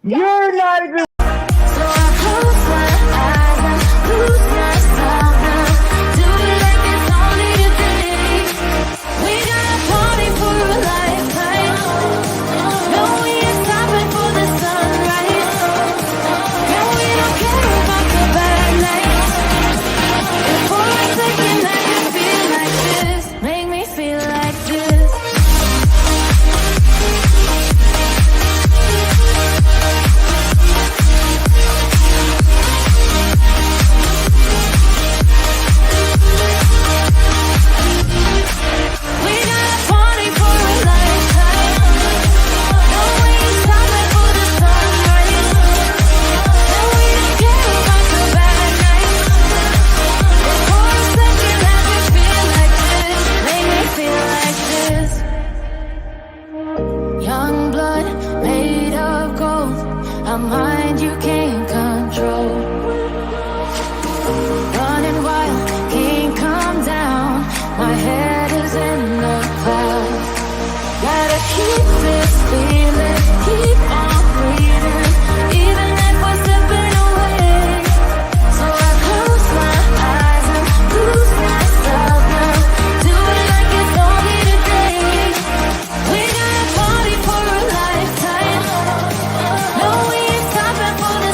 You're not even. So I close my eyes and lose myself now. Do it like it's only today. We got a party for a lifetime. No, we ain't stopping for the sunrise. No, we don't care about the bad nights. If for a second I can feel like this, make me feel like this. We got a party for a lifetime. No, we ain't stopping for the sunrise. No, we don't care about the bad nights. If for a second I can feel like this, make me feel like this. Young blood made of gold, a mind you can't control. Running wild, can't come down. My head is in the clouds. Gotta keep this feeling, keep on breathing, even if we're slipping away. So I close my eyes and lose myself now. Do it like it's only today. We got a party for a lifetime. No, we ain't stopping for the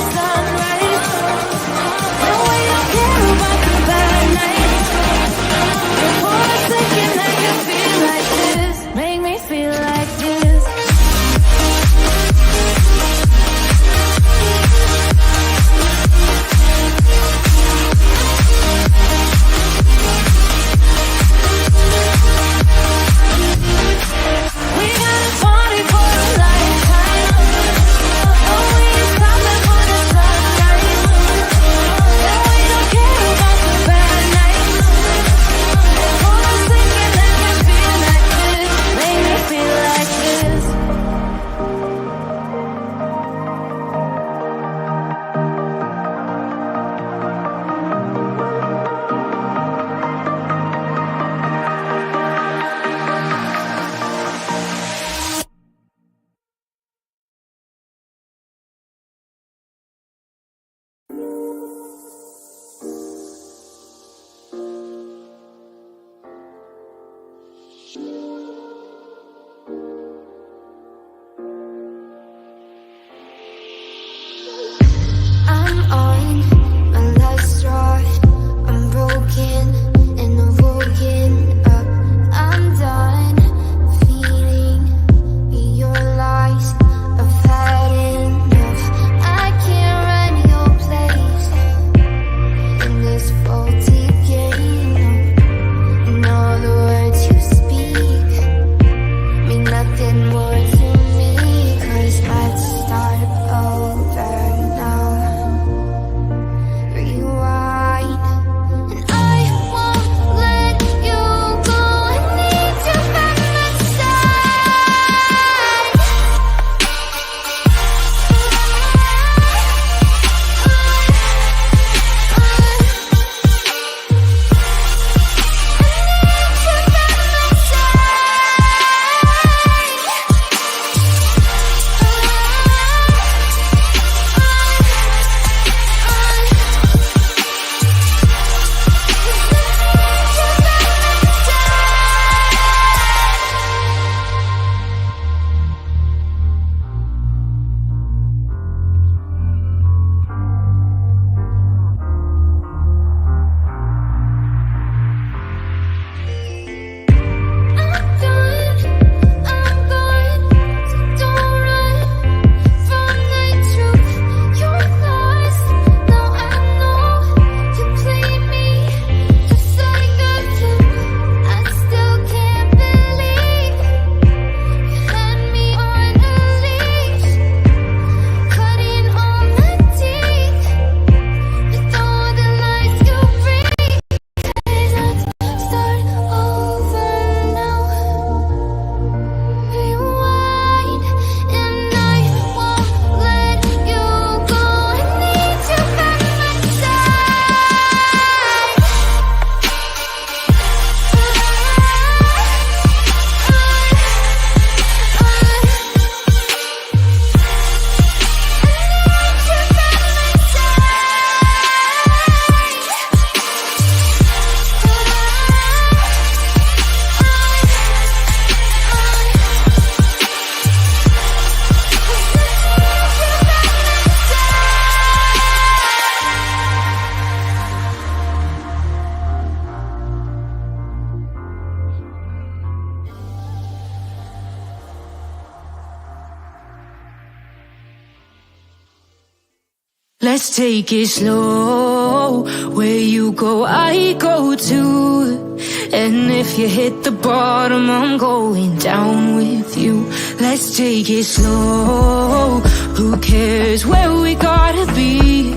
Let's take it slow. Where you go, I go too. And if you hit the bottom, I'm going down with you. Let's take it slow. Who cares where we gotta be?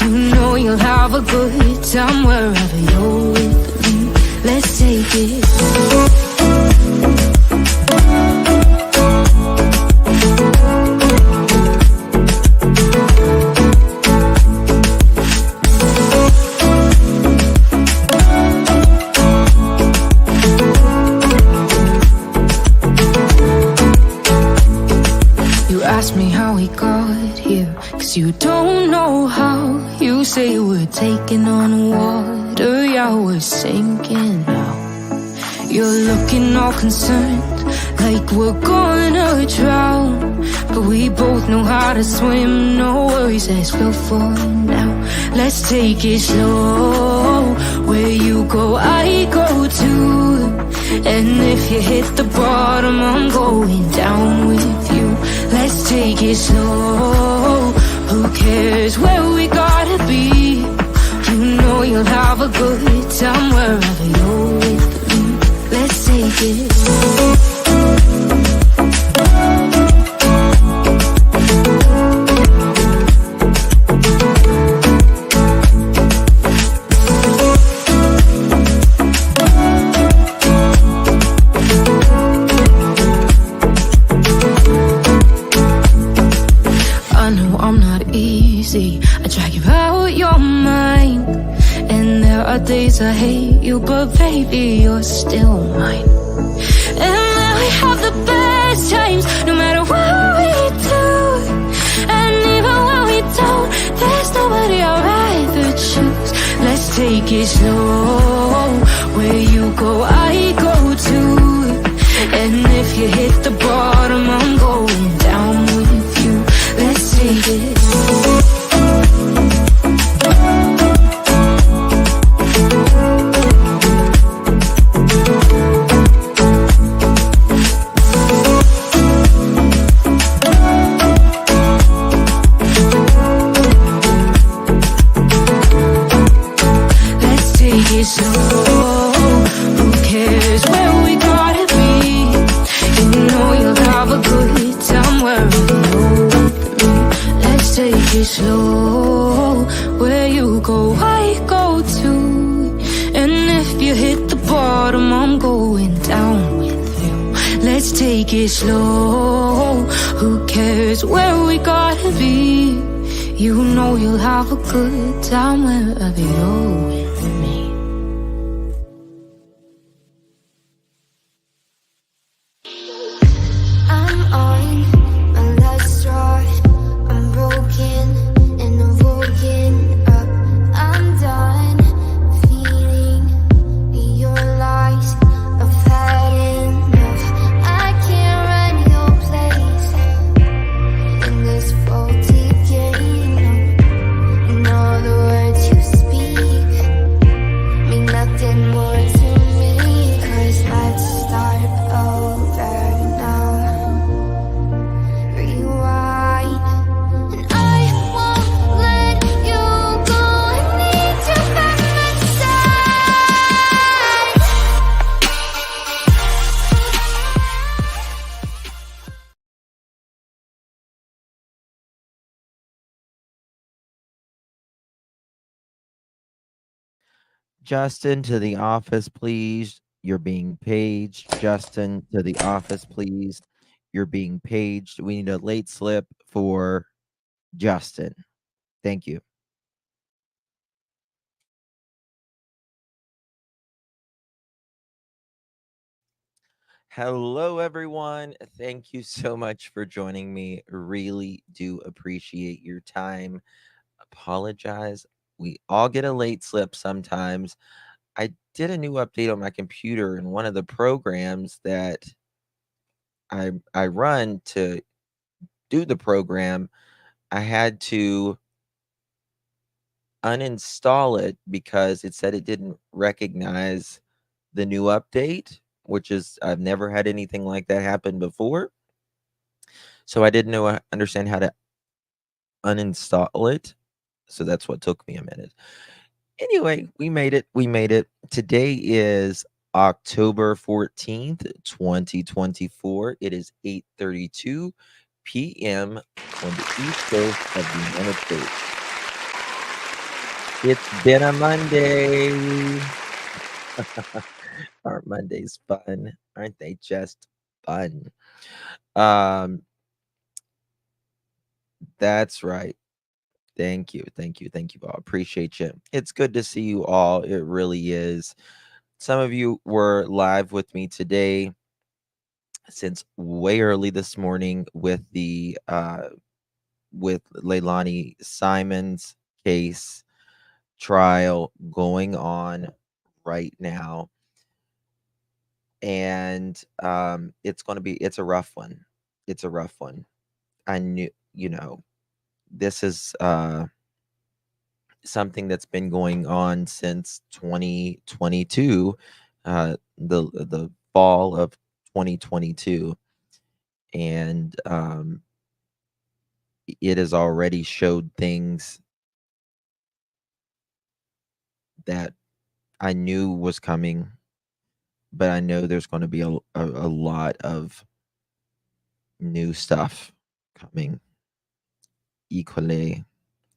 You know you'll have a good time wherever you're with me. Let's take it slow. Ask me how we got here, 'cause you don't know how. You say we're taking on water, yeah, we're sinking now. You're looking all concerned, like we're gonna drown. But we both know how to swim, no worries as we'll fall now. Let's take it slow. Where you go, I go too. And if you hit the bottom, I'm going down with you. Let's take it slow. Who cares where we gotta be? You know you'll have a good time wherever you're with me. Let's take it slow. I drag you out your mind, and there are days I hate you, but baby, you're still mine. And then we have the best times, no matter what we do. And even when we don't, there's nobody I'd rather choose. Let's take it slow. Where you go, I go too. And if you hit the bottom, I'm going down with you. Let's take it slow. Slow, where you go, I go too. And if you hit the bottom, I'm going down with you. Let's take it slow. Who cares where we gotta be? You know you'll have a good time wherever you're with me. I'm on my last straw. I'm broken and I'm woken up. I'm done feeling your lies. I've had enough. I can't run your place in this faulty game. And all the words you speak mean nothing more to me. 'Cause let's start over now. Rewind. And I won't let you go. I need you by my side. Justin, to the office, please. You're being paged. Justin, to the office, please. You're being paged. We need a late slip for Justin. Thank you. Hello, everyone. Thank you so much for joining me. Really do appreciate your time. Apologize. We all get a late slip sometimes. I did a new update on my computer, and one of the programs that I run to do the program, I had to uninstall it because it said it didn't recognize the new update, which is I've never had anything like that happen before. So I didn't understand how to uninstall it. So that's what took me a minute. Anyway, we made it. We made it. Today is October 14th, 2024. It is 8:32 p.m. on the East Coast of the United States. It's been a Monday. Aren't Mondays fun? Aren't they just fun? Um, that's right. Thank you. Thank you. Thank you all. Appreciate you. It's good to see you all. It really is. Some of you were live with me today since way early this morning with Leilani Simon's case trial going on right now. And it's a rough one. It's a rough one. I knew, this is something that's been going on since 2022, the fall of 2022, and it has already showed things that I knew was coming, but I know there's going to be a lot of new stuff coming. Equally,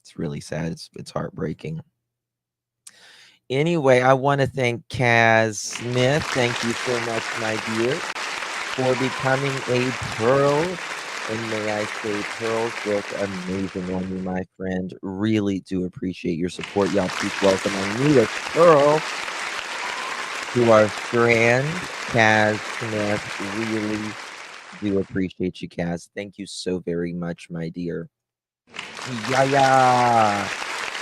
it's really sad. It's heartbreaking. Anyway, I want to thank Kaz Smith. Thank you so much, my dear, for becoming a Pearl. And may I say, pearls look amazing on you, my friend. Really do appreciate your support. Y'all, please welcome our newest Pearl to our strand, Kaz Smith. Really do appreciate you, Kaz. Thank you so very much, my dear. Yeah.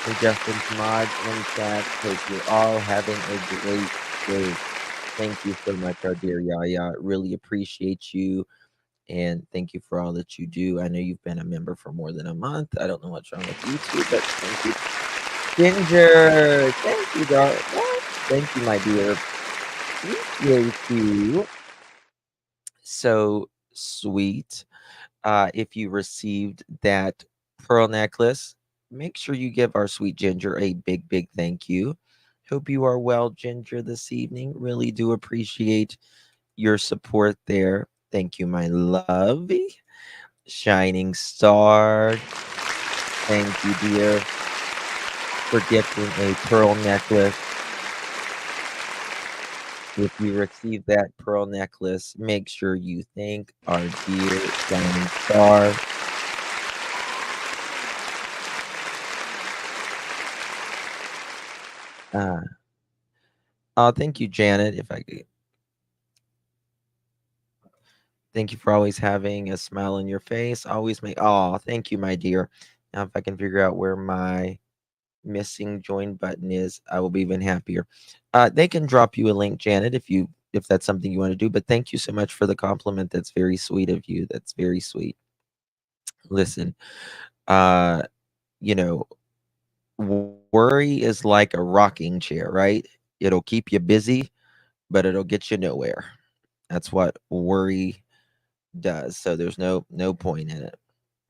And Justin's mods and chat. Hope you're all having a great day. Thank you so much, our dear Yaya. Really appreciate you. And thank you for all that you do. I know you've been a member for more than a month. I don't know what's wrong with YouTube, but thank you. Ginger, thank you, darling. What? Thank you, my dear. Appreciate you. So sweet. If you received that pearl necklace, make sure you give our sweet Ginger a big, big thank you. Hope you are well, Ginger, this evening. Really do appreciate your support there. Thank you, my lovey. Shining Star. Thank you, dear, for gifting a pearl necklace. If you receive that pearl necklace, make sure you thank our dear Shining Star. Uh, thank you, Janet. If I could, thank you for always having a smile on your face. Always make. Oh, thank you, my dear. Now, if I can figure out where my missing join button is, I will be even happier. They can drop you a link, Janet, if that's something you want to do. But thank you so much for the compliment. That's very sweet of you. That's very sweet. Listen, uh, you know, worry is like a rocking chair, right? It'll keep you busy, but it'll get you nowhere. That's what worry does. So there's no point in it.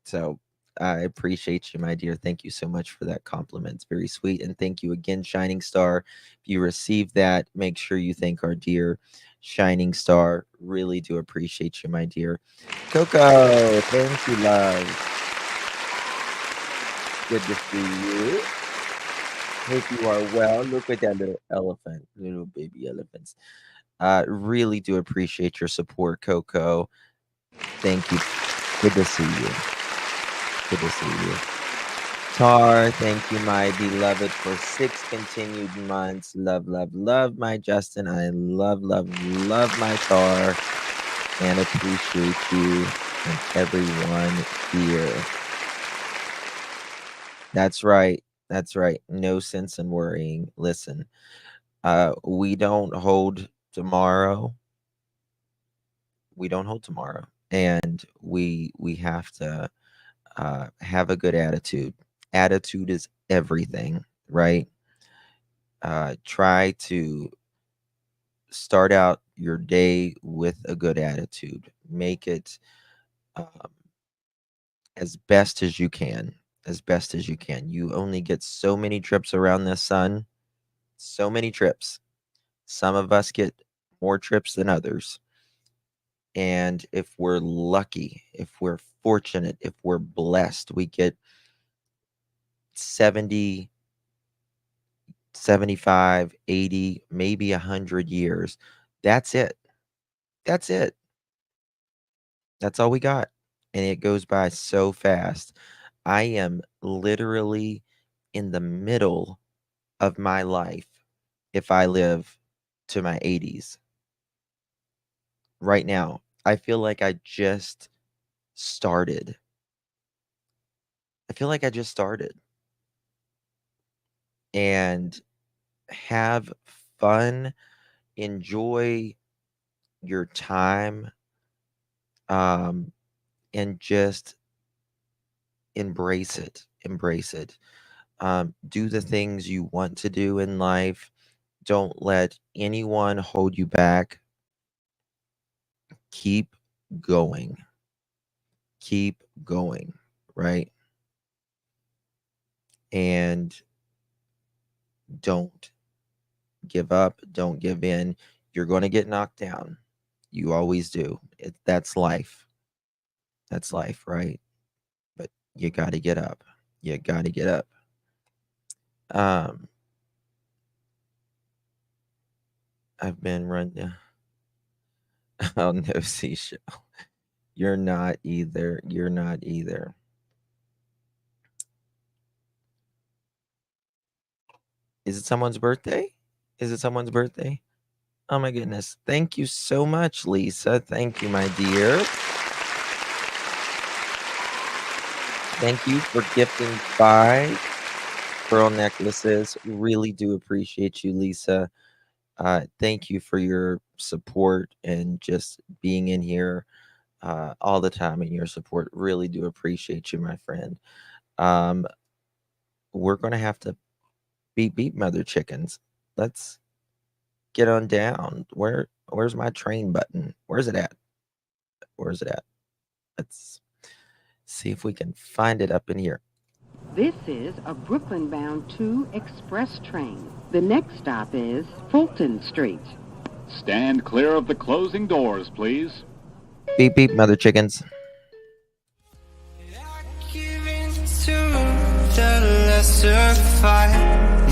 So I appreciate you, my dear. Thank you so much for that compliment. It's very sweet. And thank you again, Shining Star. If you received that, make sure you thank our dear Shining Star. Really do appreciate you, my dear. Coco, thank you, love. Good to see you. Hope you are well. Look at that little elephant, little baby elephants. Really do appreciate your support, Coco. Thank you. Good to see you. Good to see you. Tar, thank you, my beloved, for 6 continued months. Love, love, love, my Justin. I love, love, love my Tar, and appreciate you and everyone here. That's right. That's right. No sense in worrying. Listen, we don't hold tomorrow. We don't hold tomorrow, and we have to have a good attitude. Attitude is everything, right? Try to start out your day with a good attitude. Make it um, as best as you can. as best as you can. You only get so many trips around the sun, so many trips. Some of us get more trips than others. And if we're lucky, if we're fortunate, if we're blessed, we get 70, 75, 80, maybe 100 years. That's it. That's it. That's all we got. And it goes by so fast. I am literally in the middle of my life if I live to my 80s. Right now, I feel like I just started. I feel like I just started. And have fun, enjoy your time, um, and just embrace it. Embrace it. Do the things you want to do in life. Don't let anyone hold you back. Keep going. Keep going, right? And don't give up. Don't give in. You're going to get knocked down. You always do. That's life. That's life, right? But you got to get up. You got to get up. Um, I've been running. Oh no, seashell. You're not either. You're not either. Is it someone's birthday? Is it someone's birthday? Oh my goodness. Thank you so much, Lisa. Thank you, my dear. Thank you for gifting 5 pearl necklaces. Really do appreciate you, Lisa. Thank you for your support and just being in here all the time and your support. Really do appreciate you, my friend. Um, we're going to have to beep mother chickens. Let's get on down. Where's my train button? Where's it at? Where's it at? Let's see if we can find it up in here. This is a Brooklyn-bound 2 express train. The next stop is Fulton Street. Stand clear of the closing doors, please. Beep, mother chickens.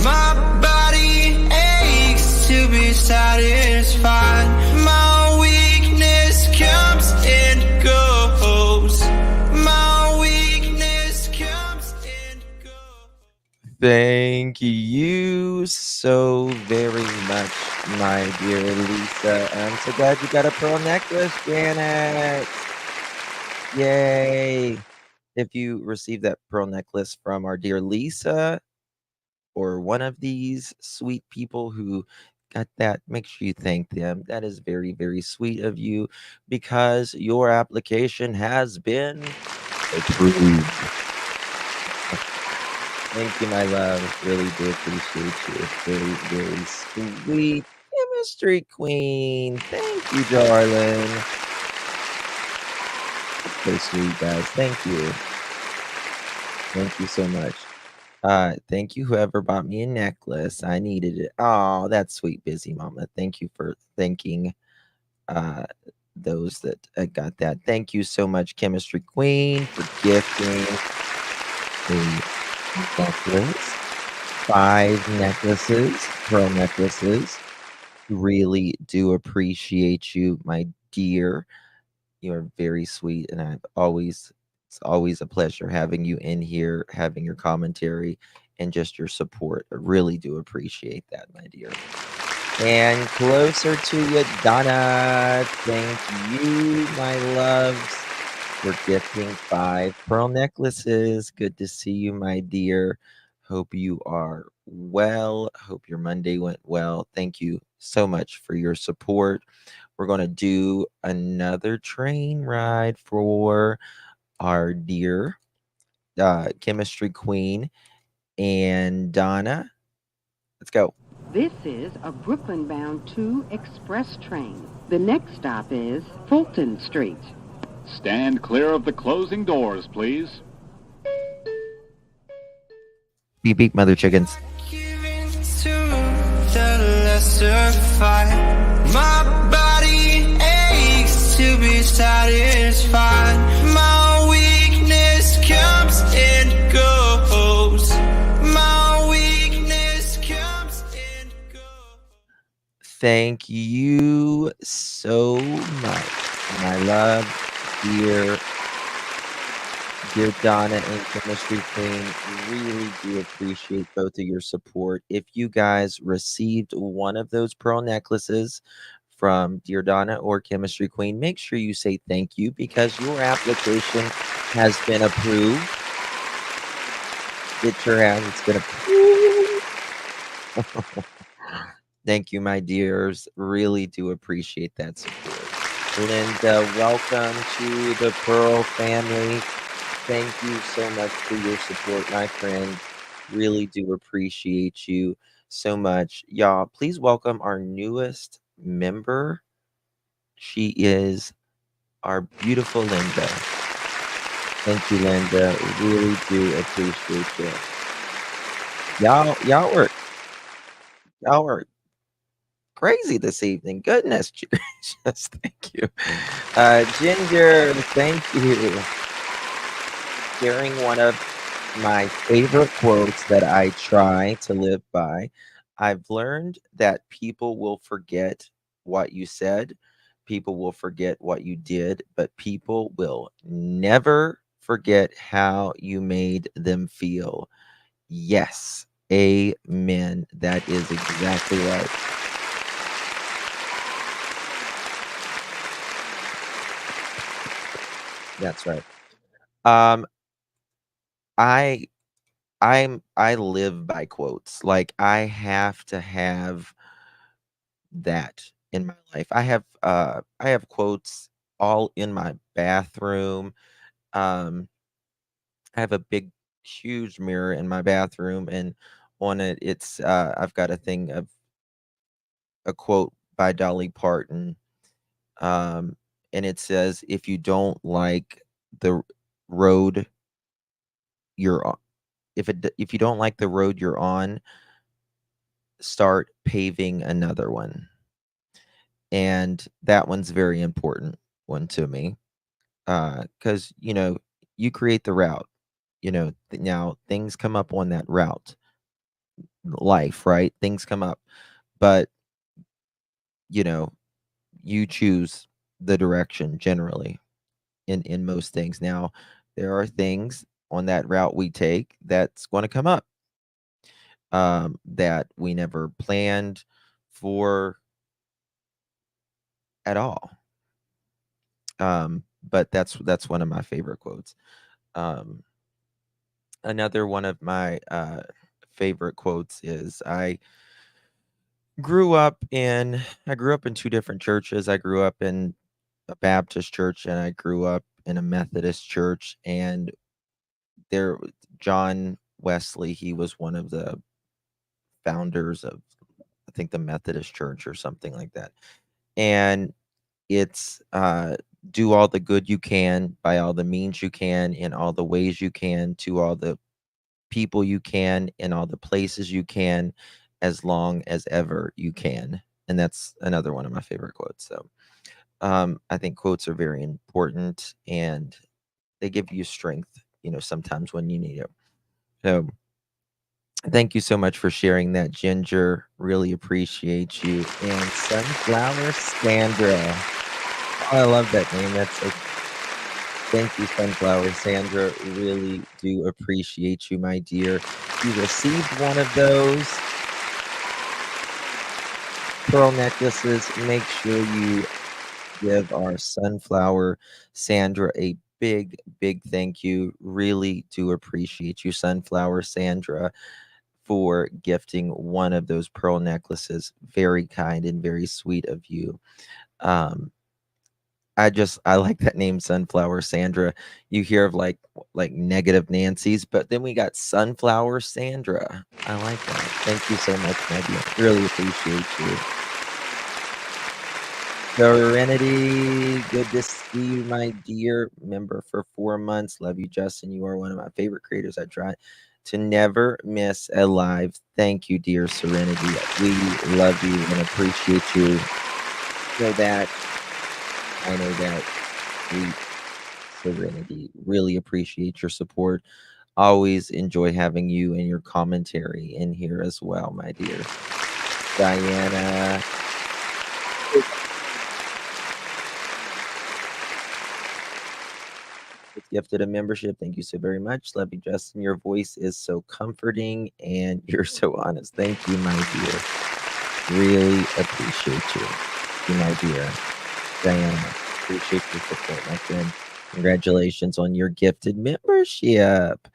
My body aches to be satisfied. My weakness comes and goes. My weakness comes and goes. Thank you so very much, my dear Lisa. I'm so glad you got a pearl necklace, Janet. Yay. If you received that pearl necklace from our dear Lisa or one of these sweet people who got that, make sure you thank them. That is very, very sweet of you because your application has been approved. Thank you, my love. Really do appreciate you. Very, very sweet chemistry queen. Thank you, darling. So sweet, guys. Thank you. Thank you so much. Thank you, whoever bought me a necklace. I needed it. Oh, that's sweet, busy mama. Thank you for thanking those that got that. Thank you so much, chemistry queen, for gifting a necklace. 5 necklaces, pearl necklaces. Really do appreciate you, my dear. You are very sweet, and it's always a pleasure having you in here, having your commentary, and just your support. I really do appreciate that, my dear. And closer to you, Donna. Thank you, my loves, for gifting 5 pearl necklaces. Good to see you, my dear. Hope you are well. Hope your Monday went well. Thank you so much for your support. We're going to do another train ride for our dear chemistry queen and Donna. Let's go. This is a Brooklyn-bound 2 express train. The next stop is Fulton Street. Stand clear of the closing doors, please. Beep beep, mother chickens. Giving to the lesser fight. My body aches to be satisfied. My weakness comes and goes. My weakness comes and goes. Thank you so much, my love, dear Donna and Chemistry Queen. Really do appreciate both of your support. If you guys received one of those pearl necklaces from Dear Donna or Chemistry Queen, make sure you say thank you because your application has been approved. It sure has. It's been approved. Thank you, my dears. Really do appreciate that support. Linda, welcome to the Pearl family. Thank you so much for your support, my friend. Really do appreciate you so much. Y'all, please welcome our newest member. She is our beautiful Linda. Thank you, Linda. Really do appreciate you. Y'all were crazy this evening. Goodness gracious. Thank you. Ginger, thank you. Sharing one of my favorite quotes that I try to live by. I've learned that people will forget what you said, people will forget what you did, but people will never forget how you made them feel. Yes. Amen. That is exactly right. That's right. Um, I I live by quotes. Like I have to have that in my life. I have quotes all in my bathroom. Um, I have a big, huge mirror in my bathroom, and on it, I've got a thing of a quote by Dolly Parton, um, and it says, "If you don't like the road you're on, if you don't like the road you're on, start paving another one." And that one's very important one to me, because you create the route. Now things come up on that route, life, right? Things come up, but you know you choose the direction generally in most things. Now there are things on that route we take that's going to come up, that we never planned for at all. But that's one of my favorite quotes. Um, Another one of my favorite quotes is, I grew up in two different churches. I grew up in a Baptist church and I grew up in a Methodist church. And there, John Wesley, he was one of the founders of, I think, the Methodist church or something like that. And it's do all the good you can by all the means you can in all the ways you can to all the people you can in all the places you can as long as ever you can. And that's another one of my favorite quotes. So I think quotes are very important and they give you strength, sometimes when you need it. So thank you so much for sharing that, Ginger. Really appreciate you. And Sunflower Sandra. Oh, I love that name. That's so, thank you, Sunflower Sandra. Really do appreciate you, my dear. You received one of those pearl necklaces. Make sure you give our Sunflower Sandra a big, big thank you. Really do appreciate you, Sunflower Sandra, for gifting one of those pearl necklaces. Very kind and very sweet of you. Um, I like that name, Sunflower Sandra. You hear of like negative Nancy's, but then we got Sunflower Sandra. I like that. Thank you so much, my dear. Really appreciate you. Serenity, good to see you, my dear. Member for 4 months. Love you, Justin. You are one of my favorite creators. I try to never miss a live. Thank you, dear Serenity. We love you and appreciate you. Know that I know that we Serenity really appreciate your support. Always enjoy having you and your commentary in here as well, my dear. Diana. It's gifted a membership. Thank you so very much. Love you, Justin. Your voice is so comforting and you're so honest. Thank you, my dear. Really appreciate you, my dear. Diana, appreciate your support, my friend. Congratulations on your gifted membership.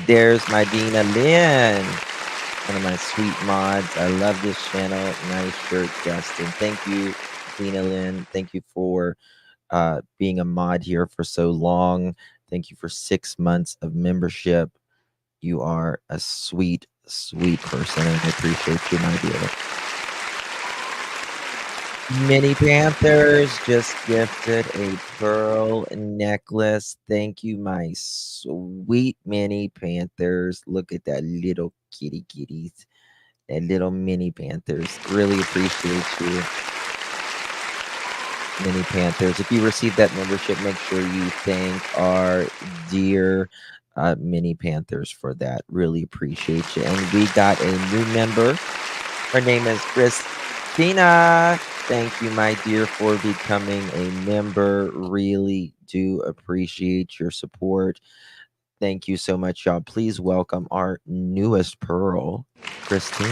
There's my Dina Lynn, one of my sweet mods. I love this channel. Nice shirt, Justin. Thank you, Dina Lynn. Thank you for being a mod here for so long. Thank you for 6 months of membership. You are a sweet, sweet person, and I appreciate you, my dear. Mini Panthers just gifted a pearl necklace. Thank you, my sweet Mini Panthers. Look at that little kitties. That little Mini Panthers. Really appreciate you, Mini Panthers. If you receive that membership, make sure you thank our dear Mini Panthers for that. Really appreciate you. And we got a new member. Her name is Christina. Thank you, my dear, for becoming a member. Really do appreciate your support. Thank you so much, y'all. Please welcome our newest pearl, Christina.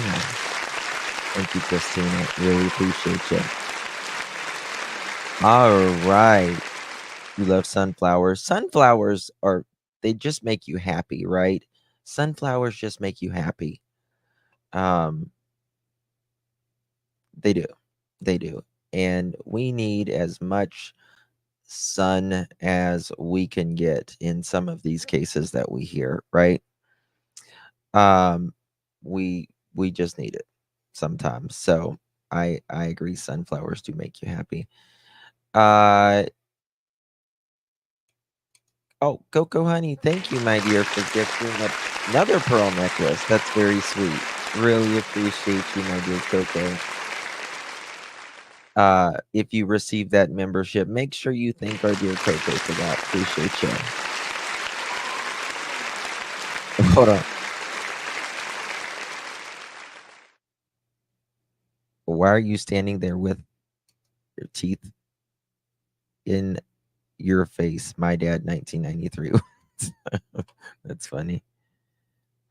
Thank you, Christina. Really appreciate you. All right. You love sunflowers. Sunflowers they just make you happy, right? Sunflowers just make you happy. They do. They do. And we need as much sun as we can get in some of these cases that we hear, right? Um we just need it sometimes. So I agree, sunflowers do make you happy. Uh oh, Coco Honey, thank you, my dear, for gifting another pearl necklace. That's very sweet. Really appreciate you, my dear Coco. If you receive that membership, make sure you thank our dear Coco for that. Appreciate you. Hold on. Why are you standing there with your teeth in your face? My dad, 1993. That's funny.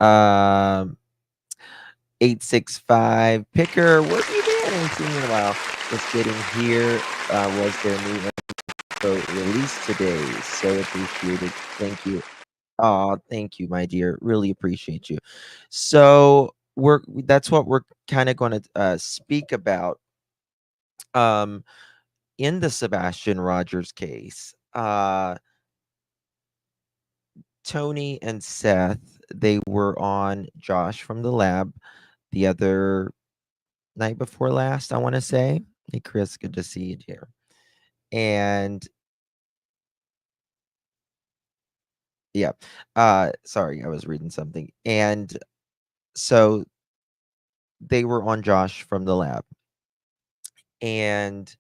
865 Picker, where have you been? I haven't seen you in a while. Just getting here. Was their new info released today? So appreciated. Thank you. Oh, thank you, my dear. Really appreciate you. So that's what we're kind of going to speak about in the Sebastian Rogers case. Tony and Seth, they were on Josh from the lab the other night before last, I want to say. Hey, Chris, good to see you here. And yeah, sorry, I was reading something. And so they were on Josh from the lab. And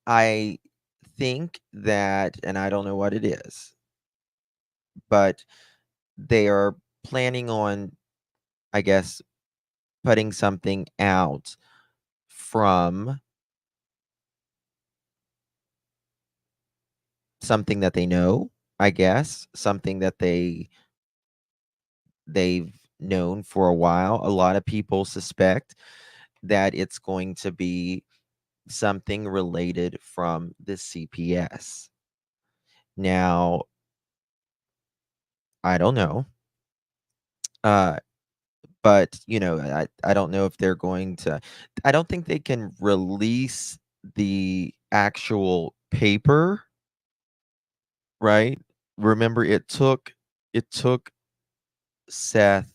I think that, and I don't know what it is, but they are planning on, I guess, putting something out from something that they know, I guess, something that they've known for a while. A lot of people suspect that it's going to be something related from the CPS. Now, I don't know. But I don't know if they're going to. I don't think they can release the actual paper, right? Remember, it took Seth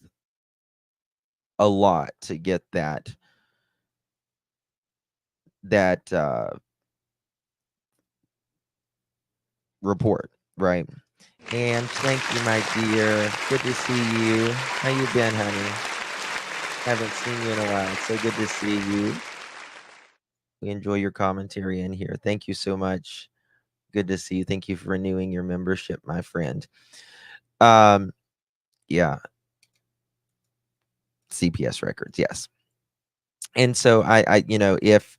a lot to get that report, right? And thank you, my dear. Good to see you. How you been, honey? Haven't seen you in a while. It's so good to see you. We enjoy your commentary in here. Thank you so much. Good to see you. Thank you for renewing your membership, my friend. Yeah. CPS records, yes. And so if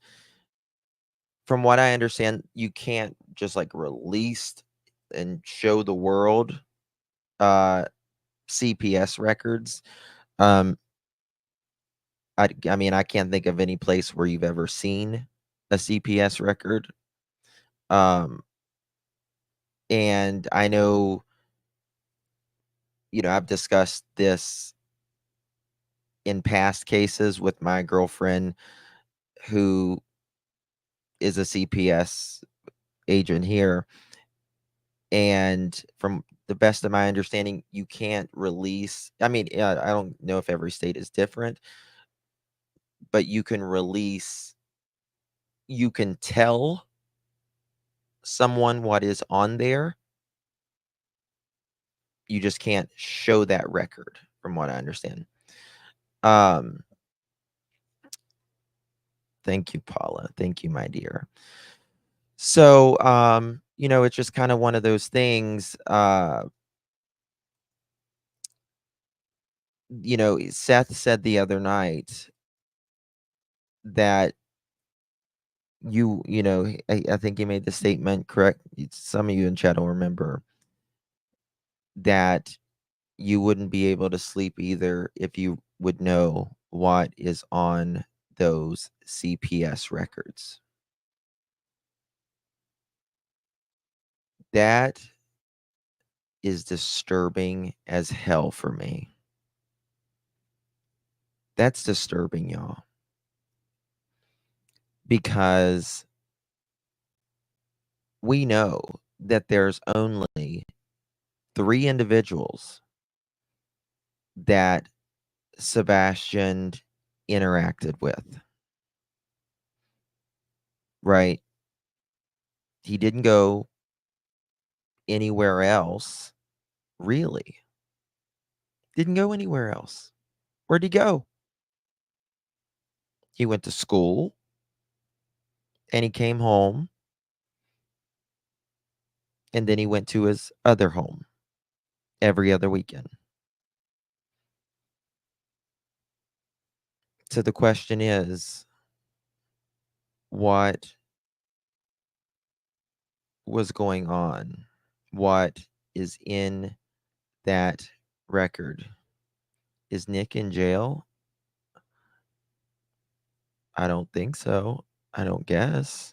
from what I understand, you can't just like release and show the world CPS records. Um, I mean, I can't think of any place where you've ever seen a CPS record. And I know, I've discussed this in past cases with my girlfriend who is a CPS agent here. And from the best of my understanding, you can't release. I mean, I don't know if every state is different, but you can release, you can tell someone what is on there. You just can't show that record, from what I understand. Thank you, Paula. Thank you, my dear. So, it's just kind of one of those things. Seth said the other night that I think he made the statement correct. Some of you in chat will remember that you wouldn't be able to sleep either if you would know what is on those CPS records. That is disturbing as hell for me. That's disturbing, y'all. Because we know that there's only 3 individuals that Sebastian interacted with. Right? He didn't go anywhere else, really. Didn't go anywhere else. Where'd he go? He went to school and he came home and then he went to his other home every other weekend. So the question is, what was going on? What is in that record? Is Nick in jail? I don't think so. I don't guess.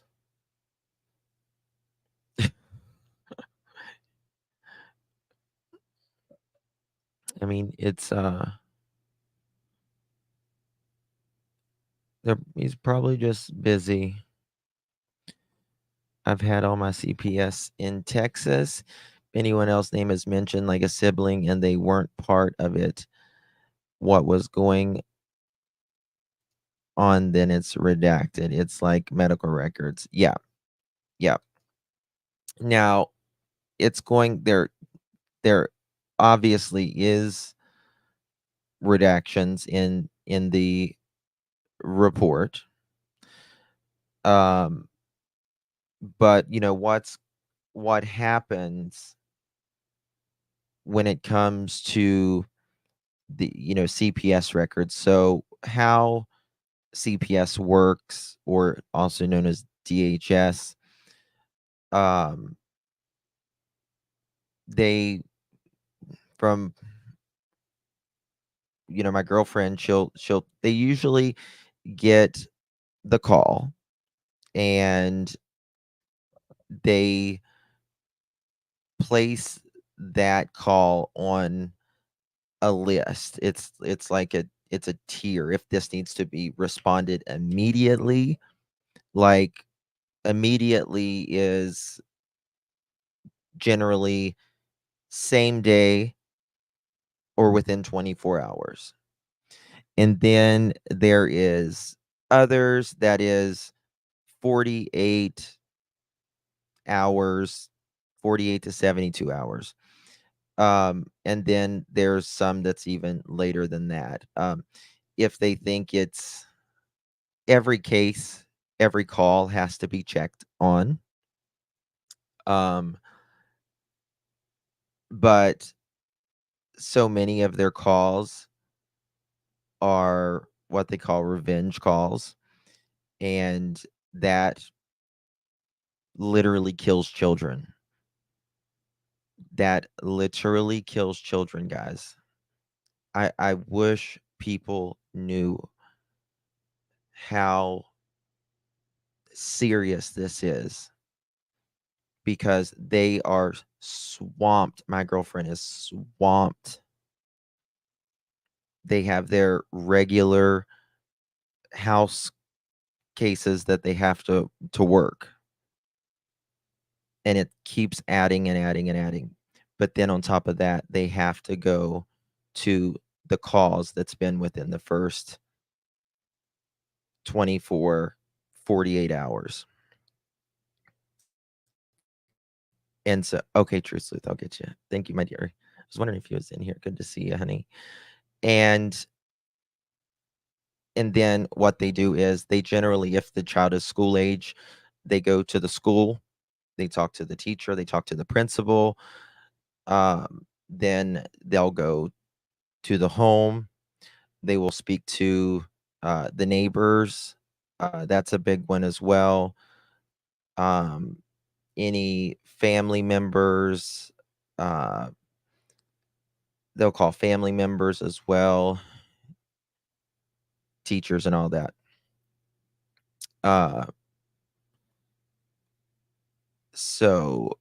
I mean, it's he's probably just busy. I've had all my CPS in Texas. If anyone else name is mentioned, like a sibling, and they weren't part of it, what was going on, then it's redacted. It's like medical records. Yeah. Yeah. Now, it's going there obviously is redactions in the report. But what happens when it comes to the CPS records. So how CPS works, or also known as DHS, they from my girlfriend, they usually get the call and they place that call on a list. It's like it's a tier. If this needs to be responded immediately, like immediately is generally same day or within 24 hours. And then there is others that is 48 hours, 48 to 72 hours. And then there's some that's even later than that. If they think it's every case, every call has to be checked on. Um, but so many of their calls are what they call revenge calls, and that literally kills children. That literally kills children, guys. I wish people knew how serious this is, because they are swamped. My girlfriend is swamped. They have their regular house cases that they have to work, and it keeps adding and adding and adding. But then on top of that, they have to go to the cause that's been within the first 24, 48 hours. And so, okay, True Sleuth, I'll get you. Thank you, my dear. I was wondering if you was in here. Good to see you, honey. And then what they do is they generally, if the child is school age, they go to the school, they talk to the teacher, they talk to the principal. Then they'll go to the home. They will speak to the neighbors. That's a big one as well. Um, any family members, uh, they'll call family members as well, teachers and all that. Uh, so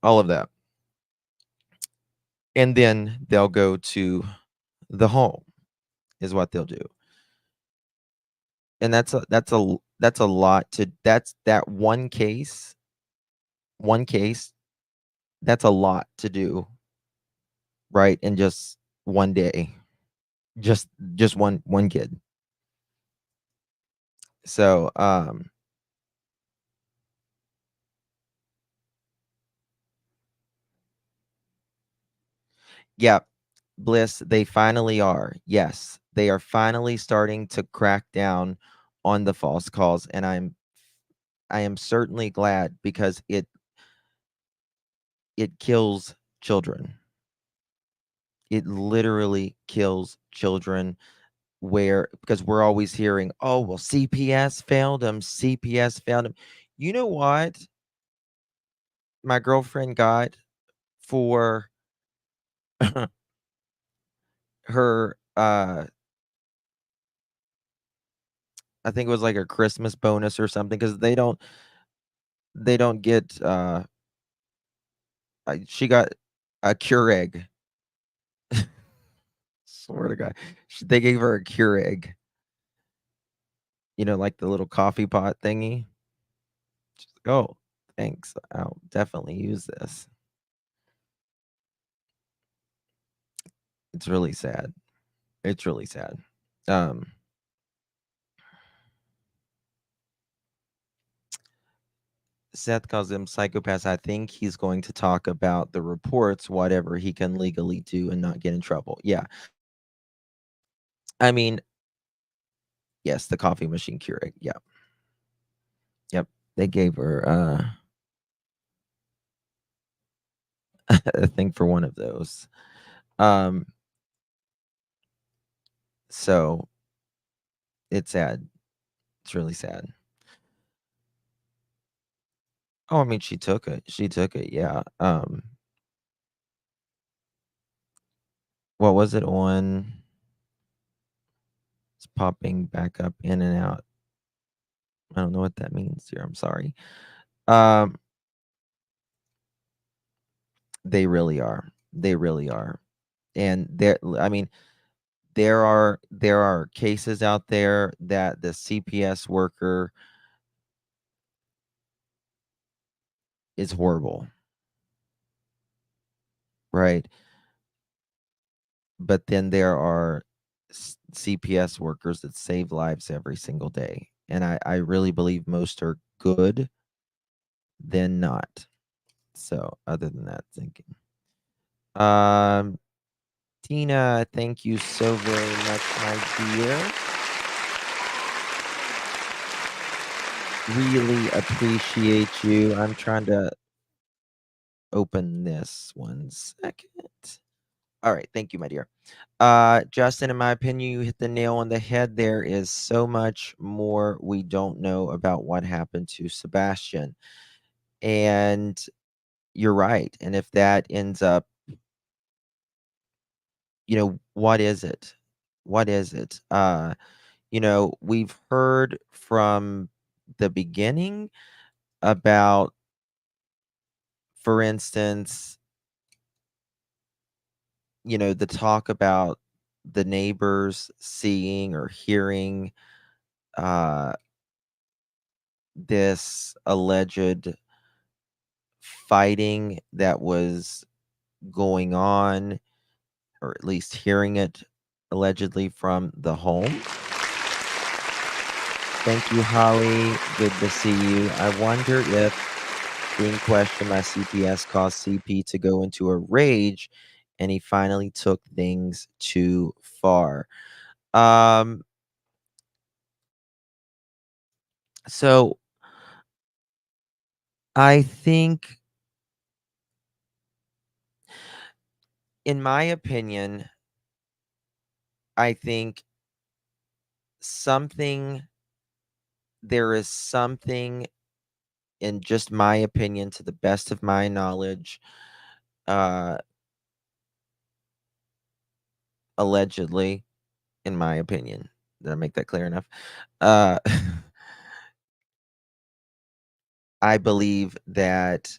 all of that. And then they'll go to the home is what they'll do. And that's a lot to that's that one case, that's a lot to do, right? In just one day. Just one kid. So yeah, Bliss, they finally are. Yes, they are finally starting to crack down on the false calls, and I am certainly glad, because it kills children. It literally kills children, where because we're always hearing, "Oh, well, CPS failed him. CPS failed him." You know what my girlfriend got for her I think it was like a Christmas bonus or something, because they don't get she got a Keurig. Swear to God, they gave her a Keurig. Like the little coffee pot thingy. She's like, "Oh, thanks. I'll definitely use this." It's really sad. It's really sad. Um, Seth calls them psychopaths. I think he's going to talk about the reports, whatever he can legally do and not get in trouble. Yeah. I mean, yes, the coffee machine Keurig. Yeah. Yep. They gave her a thing for one of those. Um, so it's sad. It's really sad. Oh, I mean, she took it. She took it. Yeah. What was it on? It's popping back up in and out. I don't know what that means here. I'm sorry. Um, they really are. They really are. And I mean, there are cases out there that the CPS worker is horrible, right? But then there are CPS workers that save lives every single day. And I really believe most are good than not. So other than that, thinking. Um, Tina, thank you so very much, my dear. Really appreciate you. I'm trying to open this 1 second. All right, thank you, my dear. Justin, in my opinion, you hit the nail on the head. There is so much more we don't know about what happened to Sebastian. And you're right. And if that ends up, what is it? What is it? We've heard from the beginning about, for instance, the talk about the neighbors seeing or hearing uh, this alleged fighting that was going on, or at least hearing it allegedly from the home. Thank you, Holly. Good to see you. I wonder if being questioned by CPS caused CP to go into a rage and he finally took things too far. So I think, in my opinion, I think something, there is something, in just my opinion, to the best of my knowledge, uh, allegedly, in my opinion. Did I make that clear enough? Uh, I believe that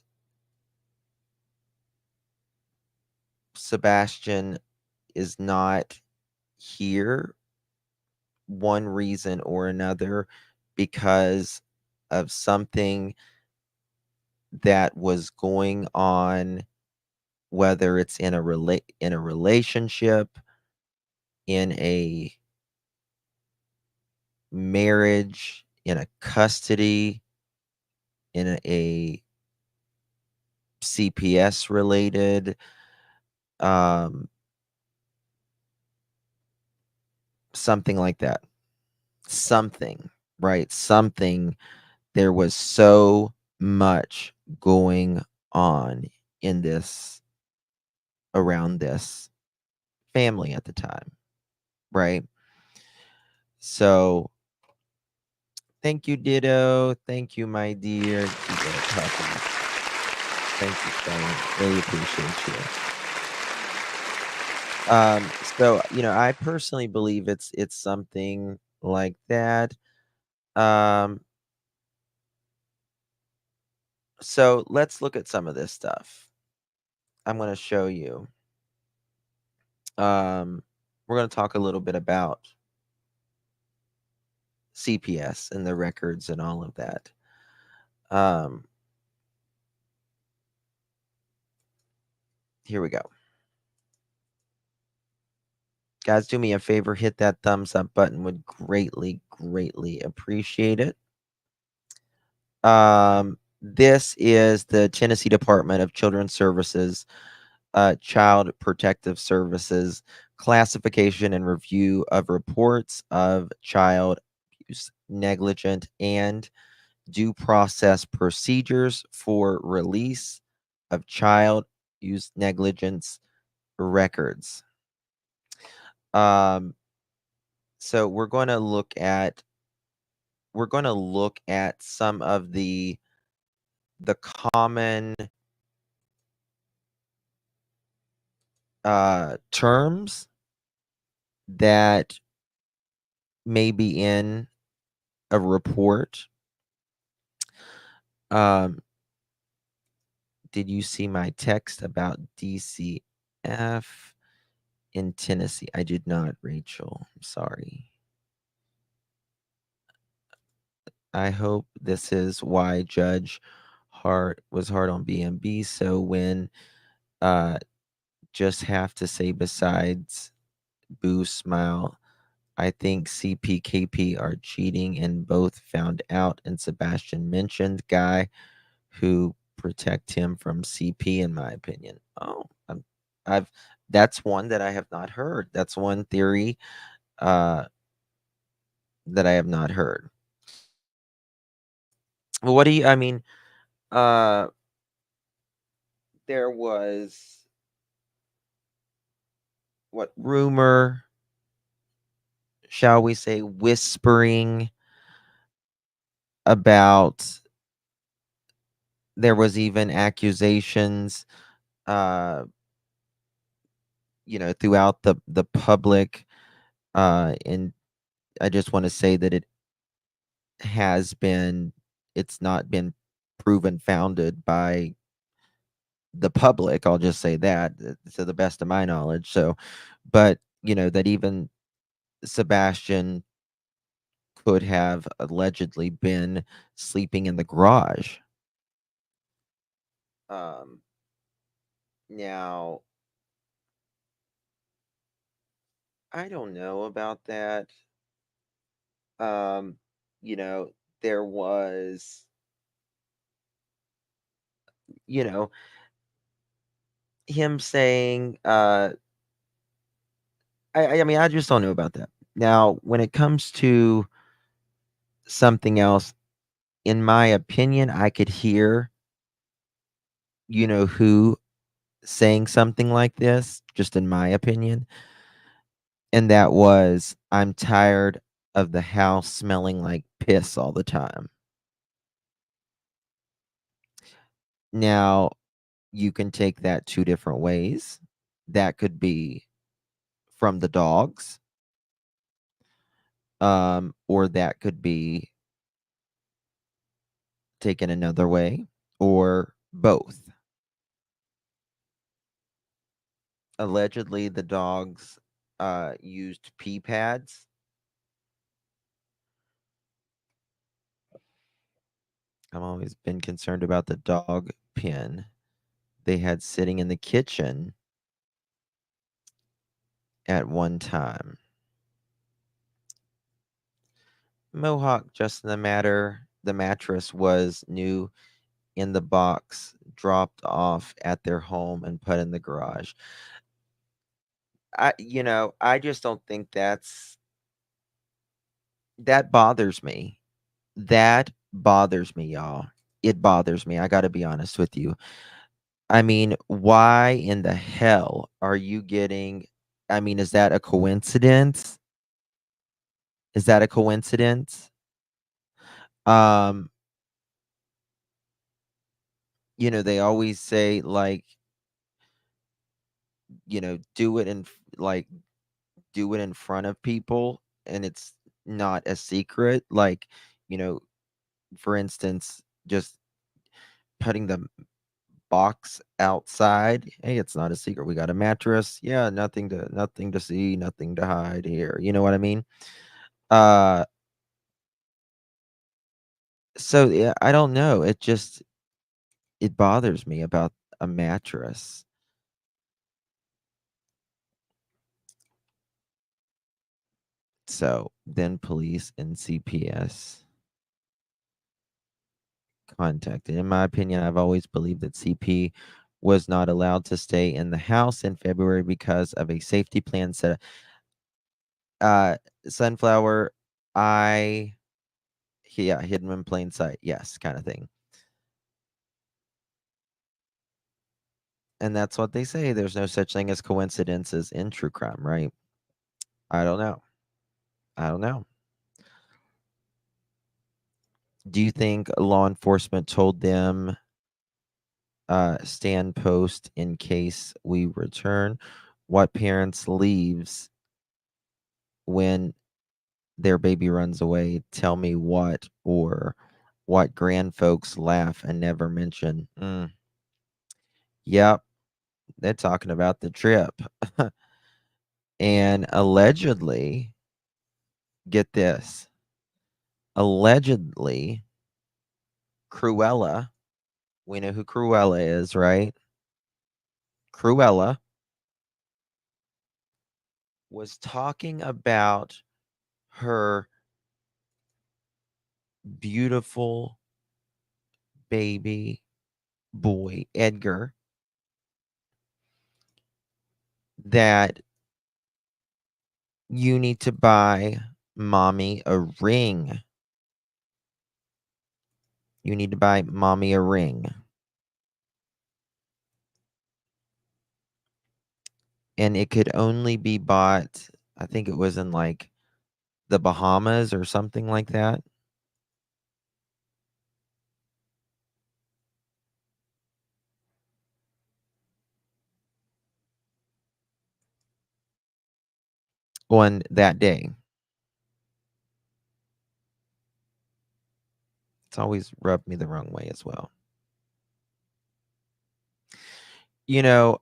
Sebastian is not here, one reason or another, because of something that was going on, whether it's in a relationship, in a marriage, in a custody, in a CPS related, um, something like that. Something, right? Something. There was so much going on in this, around this family at the time, right? So thank you, Ditto. Thank you, my dear. You got puppies. Thank you, Stone. Really appreciate you. So I personally believe it's something like that. Um, so let's look at some of this stuff. I'm going to show you. We're going to talk a little bit about CPS and the records and all of that. Here we go. Guys, do me a favor, hit that thumbs up button. Would greatly, greatly appreciate it. This is the Tennessee Department of Children's Services, Child Protective Services classification and review of reports of child abuse, negligent, and due process procedures for release of child abuse negligence records. So we're going to look at some of the common terms that may be in a report. Did you see my text about DCF in Tennessee? I did not, Rachel. I'm sorry. I hope this is why Judge Hart was hard on BMB. So when just have to say, besides Boo Smile, I think CPKP are cheating and both found out. And Sebastian mentioned guy who protect him from CP, in my opinion. Oh, I've that's one that I have not heard. That's one theory uh, that I have not heard. Well, what do you? I mean, uh, there was what rumor, shall we say, whispering about. There was even accusations, uh, throughout the public, and I just want to say that has been it's not been proven founded by the public. I'll just say that, to the best of my knowledge. So, but that even Sebastian could have allegedly been sleeping in the garage. Um, Now, I don't know about that. Um, there was, you know, him saying, I mean, I just don't know about that. Now, when it comes to something else, in my opinion, I could hear, who saying something like this, just in my opinion. And that was, I'm tired of the house smelling like piss all the time. Now, you can take that two different ways. That could be from the dogs, or that could be taken another way, or both. Allegedly, the dogs used pee pads. I've always been concerned about the dog pen they had sitting in the kitchen at one time. Mohawk, just in the matter, the mattress was new in the box, dropped off at their home, and put in the garage. I just don't think that bothers me. That bothers me, y'all. It bothers me. I got to be honest with you. I mean, why in the hell are you getting? I mean, is that a coincidence? Is that a coincidence? Um, they always say, like, do it like do it in front of people, and it's not a secret. Like, you know, for instance, just putting the box outside. Hey, it's not a secret. We got a mattress. Yeah, nothing to see, nothing to hide here. You know what I mean? Uh so yeah, I don't know. It bothers me about a mattress. So then police and CPS contacted. In my opinion, I've always believed that CP was not allowed to stay in the house in February because of a safety plan set. Uh, Sunflower, I yeah, hidden in plain sight. Yes, kind of thing. And that's what they say. There's no such thing as coincidences in true crime, right? I don't know. I don't know. Do you think law enforcement told them stand post in case we return? What parents leaves when their baby runs away? Tell me what, or what grand folks laugh and never mention. Yep, they're talking about the trip. And allegedly, get this, allegedly, Cruella, we know who Cruella is, right? Cruella was talking about her beautiful baby boy, Edgar, that you need to buy mommy a ring. You need to buy mommy a ring. And it could only be bought, I think it was in like the Bahamas or something like that. On that day. It's always rubbed me the wrong way as well. You know,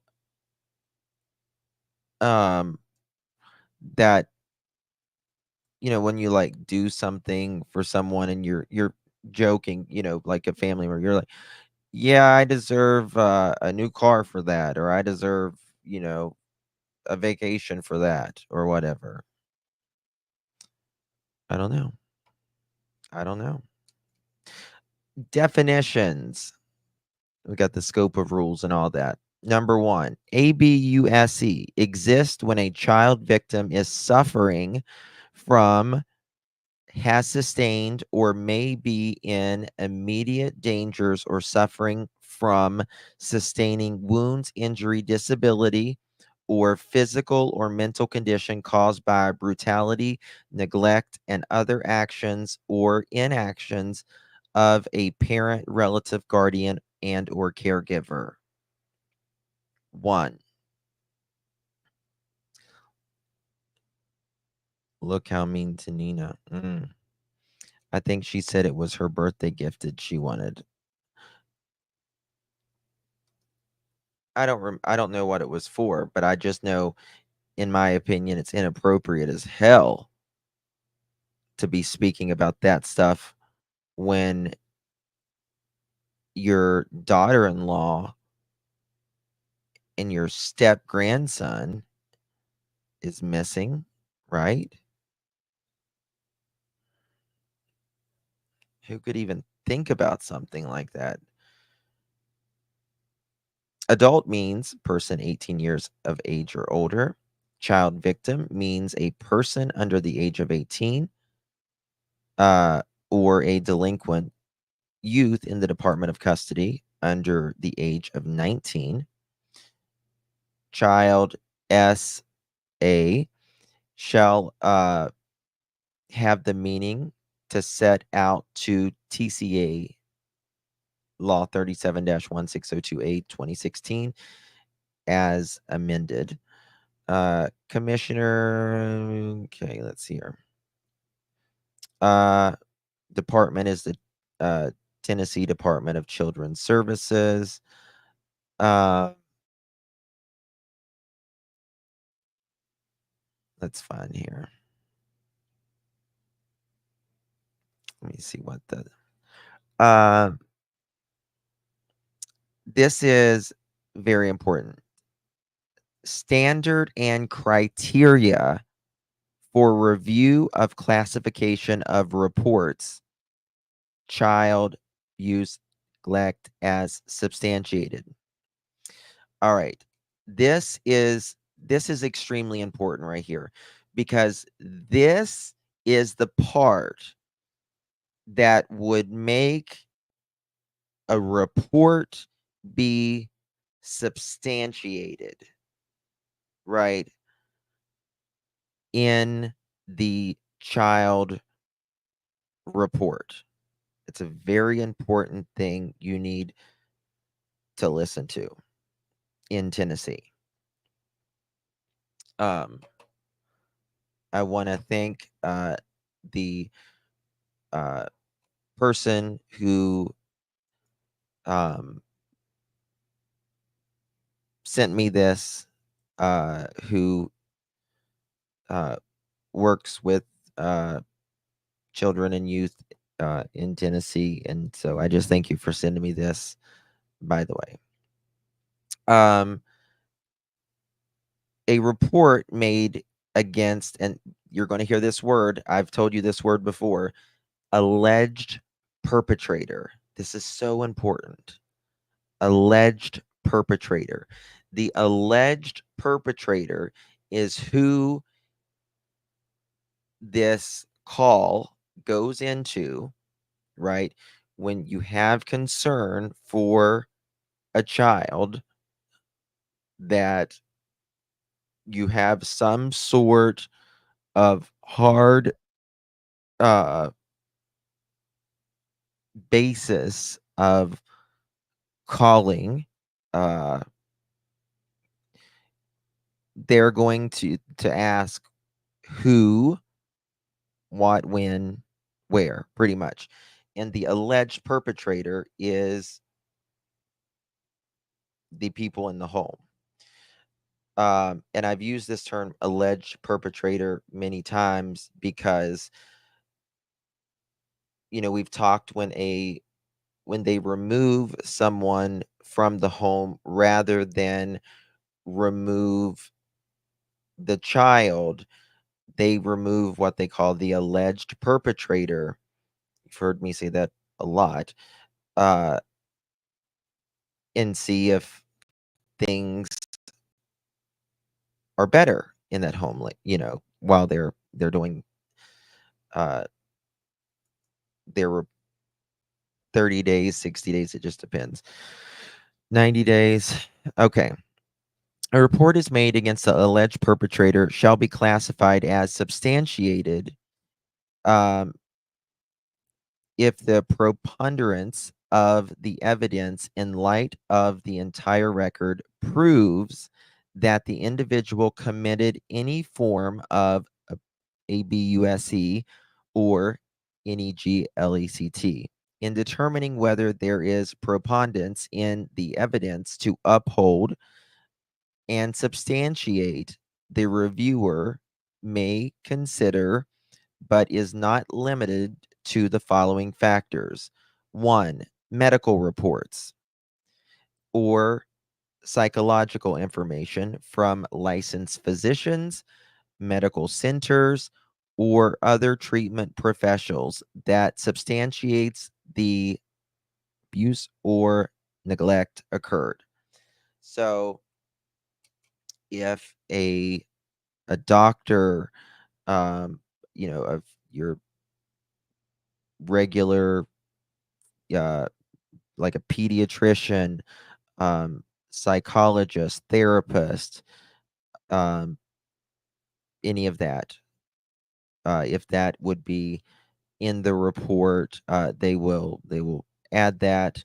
um, that when you like do something for someone and you're joking, like a family member, you're like, yeah, I deserve a new car for that, or I deserve, a vacation for that, or whatever. I don't know. I don't know. Definitions. We got the scope of rules and all that. Number 1, ABUSE exists when a child victim is suffering from, has sustained, or may be in immediate dangers or suffering from sustaining wounds, injury, disability, or physical or mental condition caused by brutality, neglect, and other actions or inactions of a parent, relative, guardian, and or caregiver. 1. Look how mean to Nina. I think she said it was her birthday gift that she wanted. I don't know what it was for, but I just know, in my opinion, it's inappropriate as hell to be speaking about that stuff when your daughter-in-law and your step grandson is missing, right? Who could even think about something like that? Adult means person 18 years of age or older. Child victim means a person under the age of 18, or a delinquent youth in the Department of Custody under the age of 19. Child SA shall have the meaning to set out to TCA Law 37-16028 2016 as amended. Commissioner, okay, let's see here. Department is the Tennessee Department of Children's Services. Let's find here. Let me see what the this is very important. Standard and criteria for review of classification of reports, child abuse, neglect as substantiated. All right. This is extremely important right here, because this is the part that would make a report be substantiated, right, in the child report. It's a very important thing you need to listen to in Tennessee. I want to thank the person who sent me this, who works with children and youth in Tennessee. And so I just thank you for sending me this, by the way. A report made against, and you're going to hear this word, I've told you this word before, alleged perpetrator. This is so important. alleged perpetrator. The alleged perpetrator is who this call goes into, right? When you have concern for a child, that you have some sort of hard uh, basis of calling, uh, they're going to ask who, what, when, where, pretty much. And the alleged perpetrator is the people in the home. And I've used this term alleged perpetrator many times because, we've talked when they remove someone from the home rather than remove the child, they remove what they call the alleged perpetrator. You've heard me say that a lot. Uh, and see if things are better in that home, like, while they're doing uh their 30 days, 60 days, it just depends. 90 days. Okay. A report is made against the alleged perpetrator shall be classified as substantiated um, if the preponderance of the evidence in light of the entire record proves that the individual committed any form of ABUSE or NEGLECT. In determining whether there is preponderance in the evidence to uphold and substantiate, the reviewer may consider, but is not limited to, the following factors. 1. Medical reports or psychological information from licensed physicians, medical centers, or other treatment professionals that substantiates the abuse or neglect occurred. So if a doctor, of your regular, uh, like a pediatrician, psychologist, therapist, um, any of that, if that would be in the report, they will add that.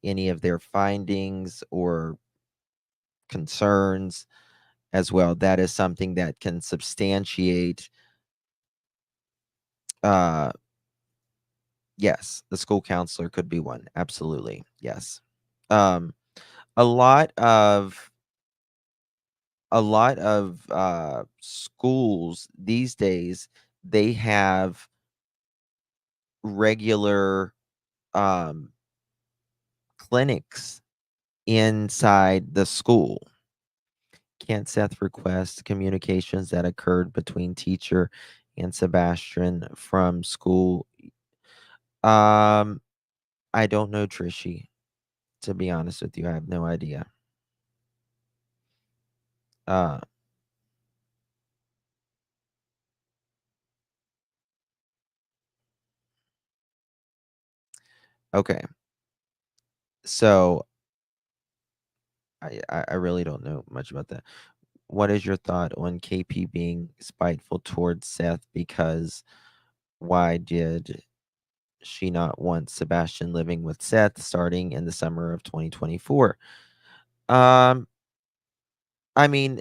Any of their findings or concerns as well. That is something that can substantiate. Uh, yes, the school counselor could be one. Absolutely, yes. Um, a lot of schools these days, they have regular um, clinics inside the school. Can't Seth request communications that occurred between teacher and Sebastian from school? Um, I don't know, Trishy. To be honest with you, I have no idea. Uh, okay. So I really don't know much about that. What is your thought on KP being spiteful towards Seth? Because why did she not want Sebastian living with Seth starting in the summer of 2024? Um, I mean,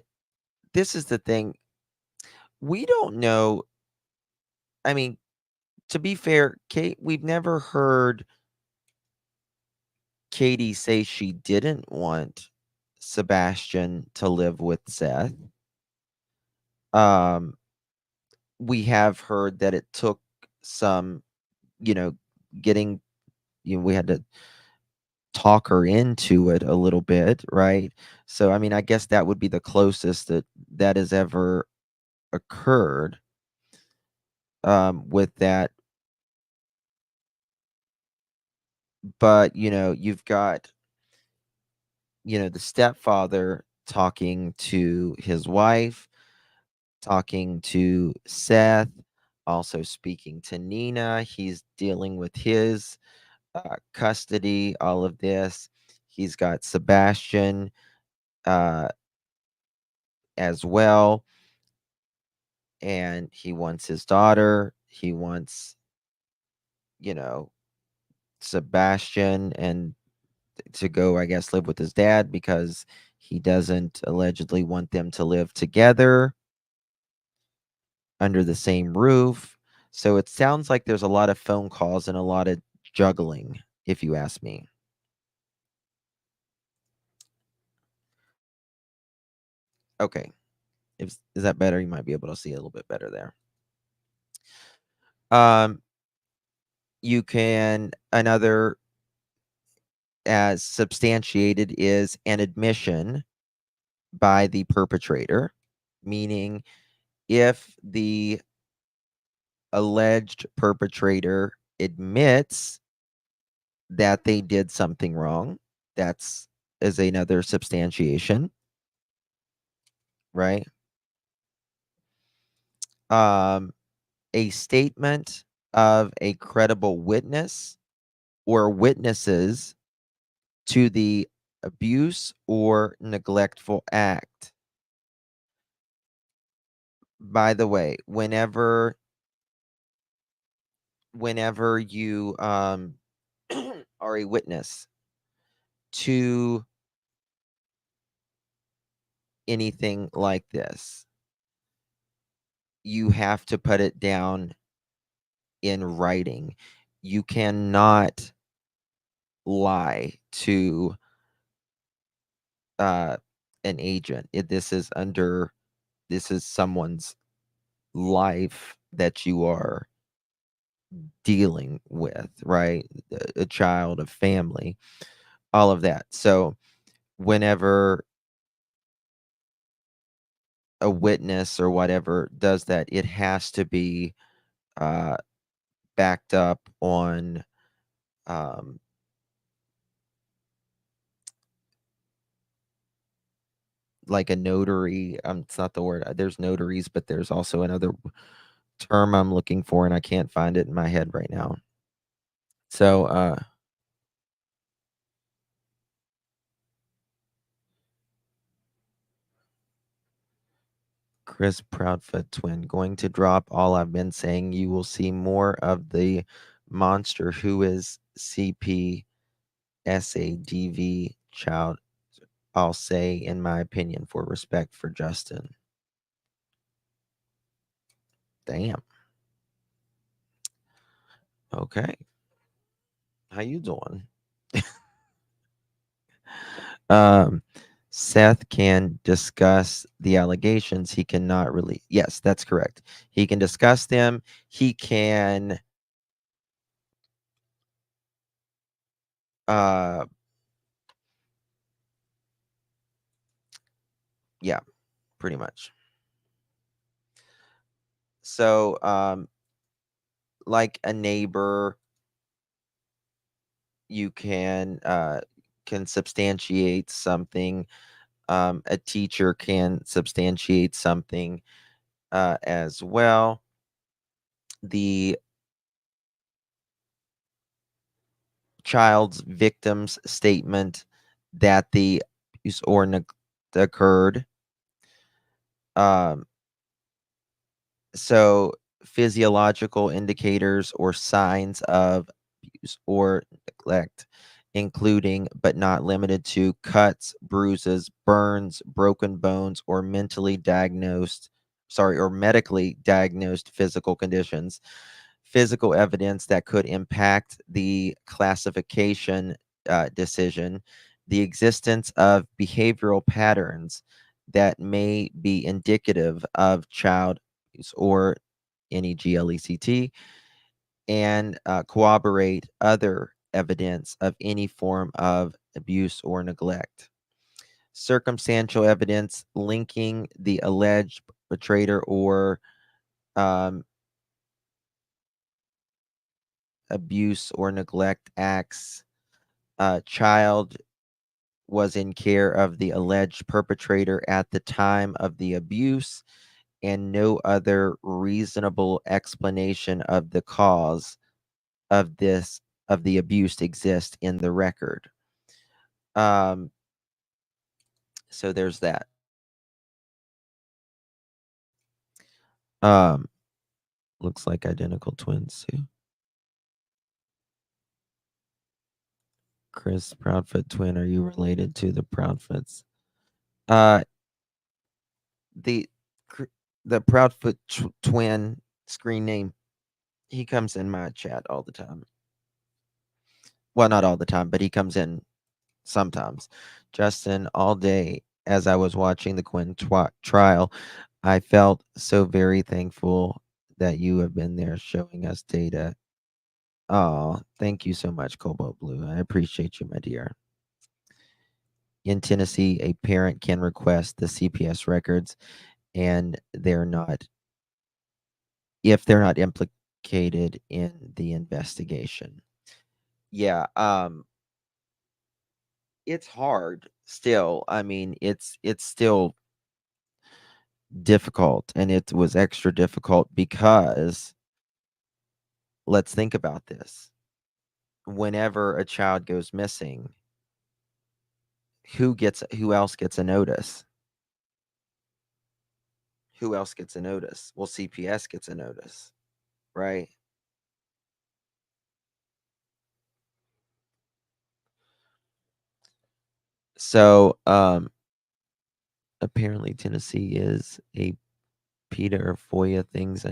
this is the thing. We don't know. I mean, to be fair, Kate, we've never heard Katie say she didn't want Sebastian to live with Seth. Um, we have heard that it took some, you know, getting, we had to talk her into it a little bit, right? So, I mean, I guess that would be the closest that has ever occurred with that. But, you've got the stepfather talking to his wife, talking to Seth, also speaking to Nina. He's dealing with his custody, all of this. He's got Sebastian uh, as well, and he wants his daughter. He wants, you know, Sebastian and to go, I guess, live with his dad because he doesn't allegedly want them to live together under the same roof. So it sounds like there's a lot of phone calls and a lot of juggling, if you ask me. Okay. Is that better? You might be able to see a little bit better there. Um, you can another as substantiated is an admission by the perpetrator, meaning if the alleged perpetrator admits that they did something wrong, that's is another substantiation, right? Um, a statement of a credible witness or witnesses to the abuse or neglectful act. By the way, whenever you are a witness to anything like this, you have to put it down in writing. You cannot lie to an agent. This is someone's life that you are dealing with, right? A child, a family, all of that. So whenever a witness or whatever does that, it has to be uh, backed up on um, like a notary. It's not the word. There's notaries, but there's also another term I'm looking for, and I can't find it in my head right now. So, Chris Proudfoot twin going to drop all I've been saying. You will see more of the monster who is CP SADV child. I'll say, in my opinion, for respect for Justin. Damn. Okay. How you doing? um, Seth can discuss the allegations. He cannot really. Yes, that's correct. He can discuss them. He can. Uh, yeah, pretty much. So, like a neighbor, you can substantiate something. A teacher can substantiate something as well. The child's victim's statement that the abuse or neglect occurred. Um, so physiological indicators or signs of abuse or neglect, including but not limited to cuts, bruises, burns, broken bones, or medically diagnosed physical conditions. Physical evidence that could impact the classification decision, the existence of behavioral patterns that may be indicative of child abuse or NEGLECT, and corroborate other evidence of any form of abuse or neglect. Circumstantial evidence linking the alleged perpetrator or um, abuse or neglect acts, child was in care of the alleged perpetrator at the time of the abuse, and no other reasonable explanation of the cause of the abuse exists in the record. Um, so there's that. Um, looks like identical twins too. Chris Proudfoot twin. Are you related to the Proudfoots? Uh, the the Proudfoot twin screen name. He comes in my chat all the time. Well, not all the time, but he comes in sometimes. Justin, all day as I was watching the Quinn trial, I felt so very thankful that you have been there showing us data. Oh, thank you so much, Cobalt Blue. I appreciate you, my dear. In Tennessee, a parent can request the CPS records, and if they're not implicated in the investigation. Yeah, it's hard still. I mean, it's still difficult, and it was extra difficult because let's think about this. Whenever a child goes missing, who else gets a notice? Who else gets a notice? Well, CPS gets a notice, right? So, apparently Tennessee is a PETA or FOIA things.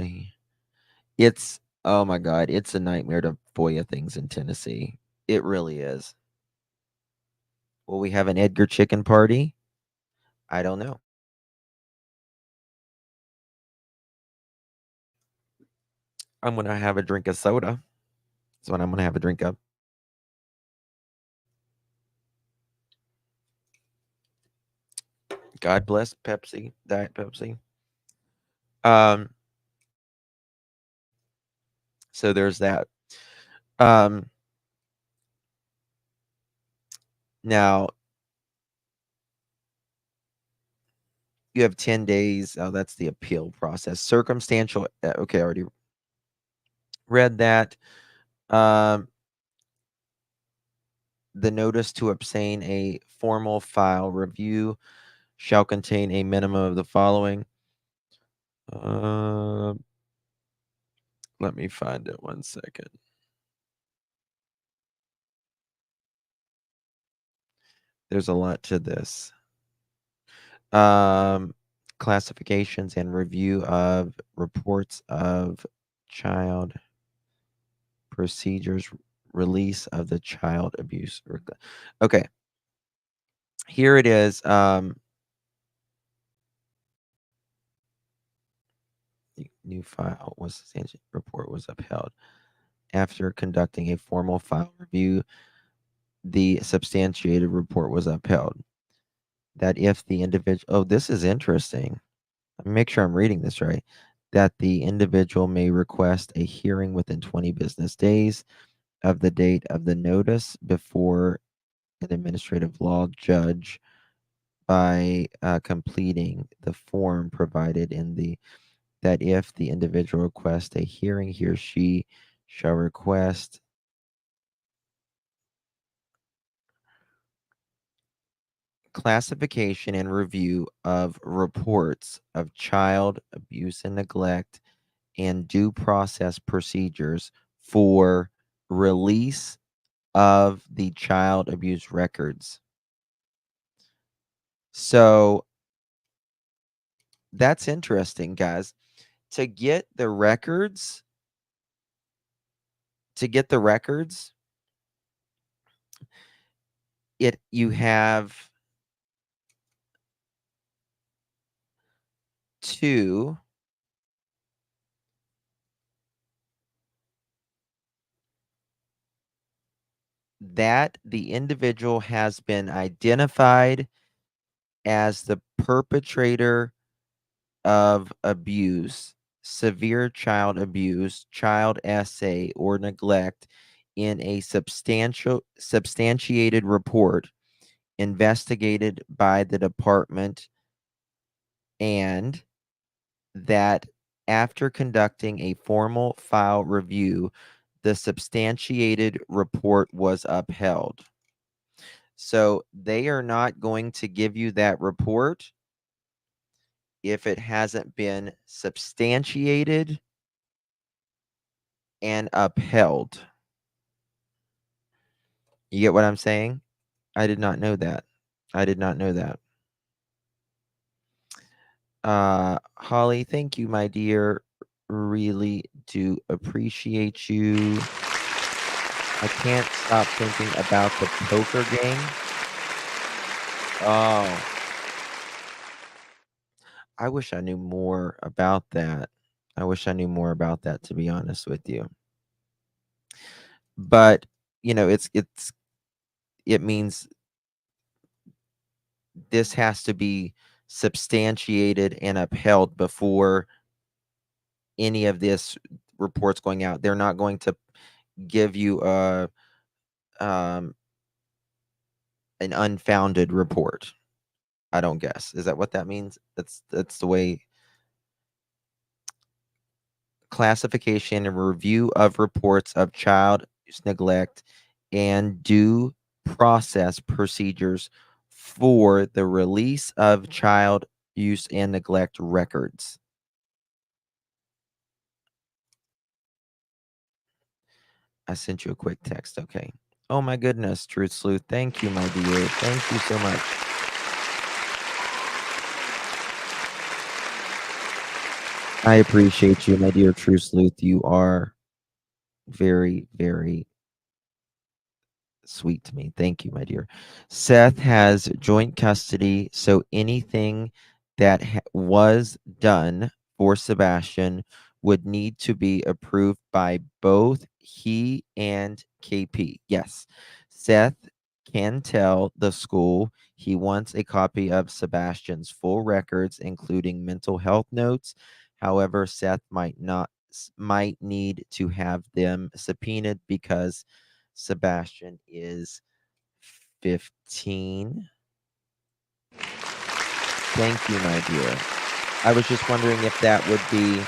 It's oh my god, it's a nightmare to FOIA things in Tennessee. It really is. Will we have an Edgar chicken party? I don't know. I'm gonna have a drink of soda. That's what I'm gonna have a drink of. God bless Pepsi, Diet Pepsi. Um, so there's that. Um, now you have 10 days. Oh, that's the appeal process. Circumstantial. Okay, I already read that. Um, the notice to obtain a formal file review shall contain a minimum of the following. Let me find it 1 second. There's a lot to this. Classifications and review of reports of child procedures, release of the child abuse. Okay, here it is. New file was report was upheld after conducting a formal file review. The substantiated report was upheld. That if the individual, oh, this is interesting. Let me make sure I'm reading this right. That the individual may request a hearing within 20 business days of the date of the notice before an administrative law judge by completing the form provided in the that if the individual requests a hearing, he or she shall request classification and review of reports of child abuse and neglect and due process procedures for release of the child abuse records. So that's interesting, guys. To get the records, you have to that the individual has been identified as the perpetrator of abuse, severe child abuse, child SA, or neglect in a substantiated report investigated by the department, and that after conducting a formal file review, the substantiated report was upheld. So they are not going to give you that report if it hasn't been substantiated and upheld. You get what I'm saying? I did not know that. I did not know that. Holly, thank you, my dear. Really do appreciate you. I can't stop thinking about the poker game. Oh, I wish I knew more about that. I wish I knew more about that, to be honest with you. But, it means this has to be substantiated and upheld before any of this reports going out. They're not going to give you um, an unfounded report. I don't guess. Is that what that means? That's the way. Classification and review of reports of child neglect and due process procedures for the release of child use and neglect records. I sent you a quick text. Okay. Oh my goodness, Truth Sleuth. Thank you, my dear. Thank you so much. I appreciate you, my dear Truth Sleuth. You are very, very sweet to me. Thank you, my dear. Seth has joint custody, so anything that was done for Sebastian would need to be approved by both he and KP. Yes, Seth can tell the school he wants a copy of Sebastian's full records, including mental health notes. However, Seth might need to have them subpoenaed because Sebastian is 15. Thank you, my dear. I was just wondering if that would be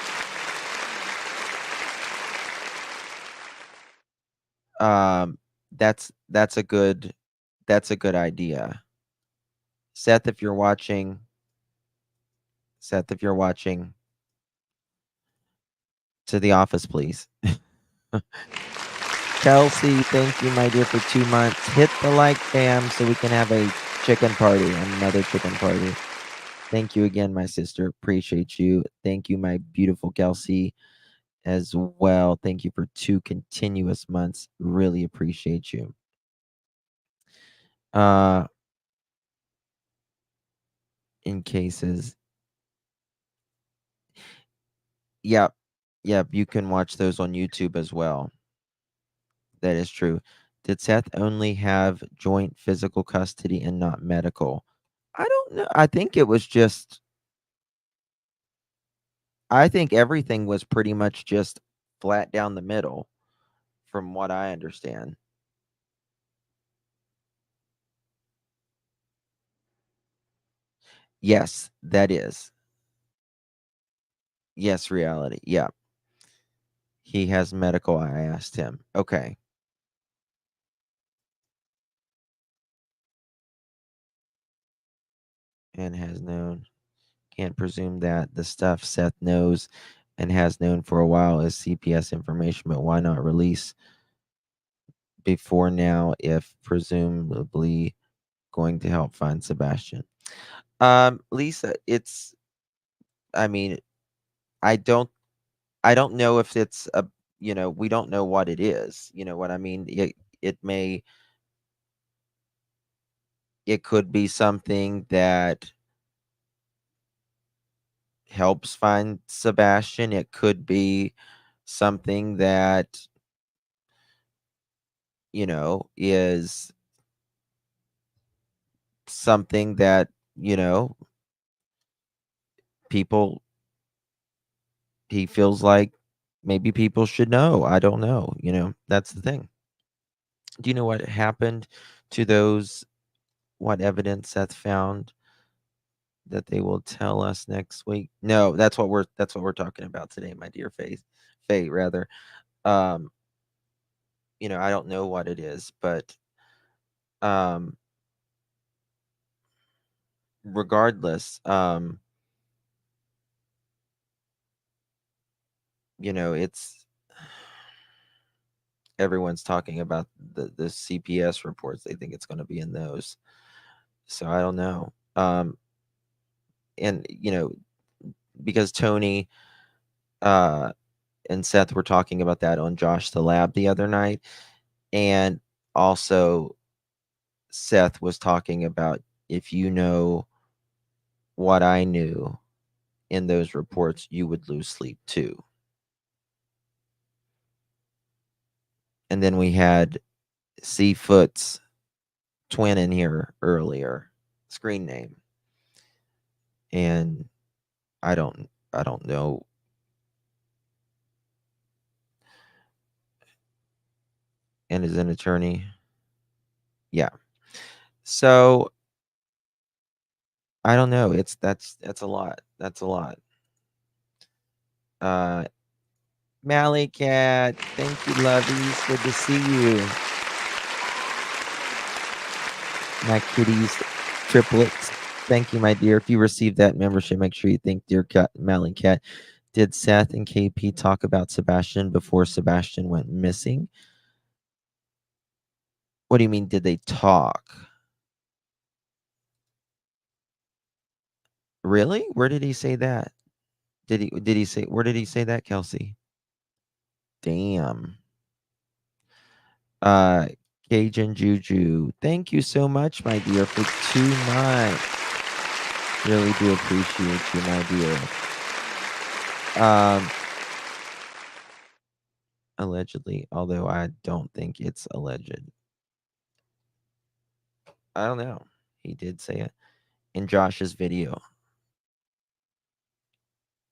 that's a good idea. Seth, if you're watching, to the office, please. Kelsey, thank you, my dear, for 2 months. Hit the like, fam, so we can have a chicken party, another chicken party. Thank you again, my sister. Appreciate you. Thank you, my beautiful Kelsey, as well. Thank you for 2 continuous months. Really appreciate you. In cases. Yep. Yep. You can watch those on YouTube as well. That is true. Did Seth only have joint physical custody and not medical? I don't know. I think everything was pretty much just flat down the middle, from what I understand. Yes, that is. Yes, reality. Yeah. He has medical, I asked him. Okay. And has known. Can't presume that the stuff Seth knows and has known for a while is CPS information, but why not release before now if presumably going to help find Sebastian? Lisa, I mean, I don't know if it's a, we don't know what it is. You know what I mean? It could be something that helps find Sebastian. It could be something that, is something that, people, he feels like maybe people should know. I don't know. That's the thing. Do you know what happened to those what evidence Seth found that they will tell us next week. No, that's what we're talking about today, my dear Faye rather. Um, I don't know what it is, but um regardless, it's everyone's talking about the CPS reports. They think it's going to be in those. So I don't know. And because Tony uh and Seth were talking about that on Josh the Lab the other night, and also Seth was talking about, if you know what I knew in those reports, you would lose sleep too. And then we had Seafoot's twin in here earlier, screen name. And I don't know. And is an attorney. Yeah. So I don't know. That's a lot. That's a lot. Uh Mally Cat, thank you, lovies. Good to see you. My kitties, triplets. Thank you, my dear. If you received that membership, make sure you thank dear cat Mally Cat. Did Seth and KP talk about Sebastian before Sebastian went missing? What do you mean, did they talk? Really? Where did he say that? Did he say, where did he say that, Kelsey? Damn. Uh Cajun Juju. Thank you so much, my dear, for 2 months. Really do appreciate you, my dear. Allegedly, although I don't think it's alleged. I don't know. He did say it in Josh's video.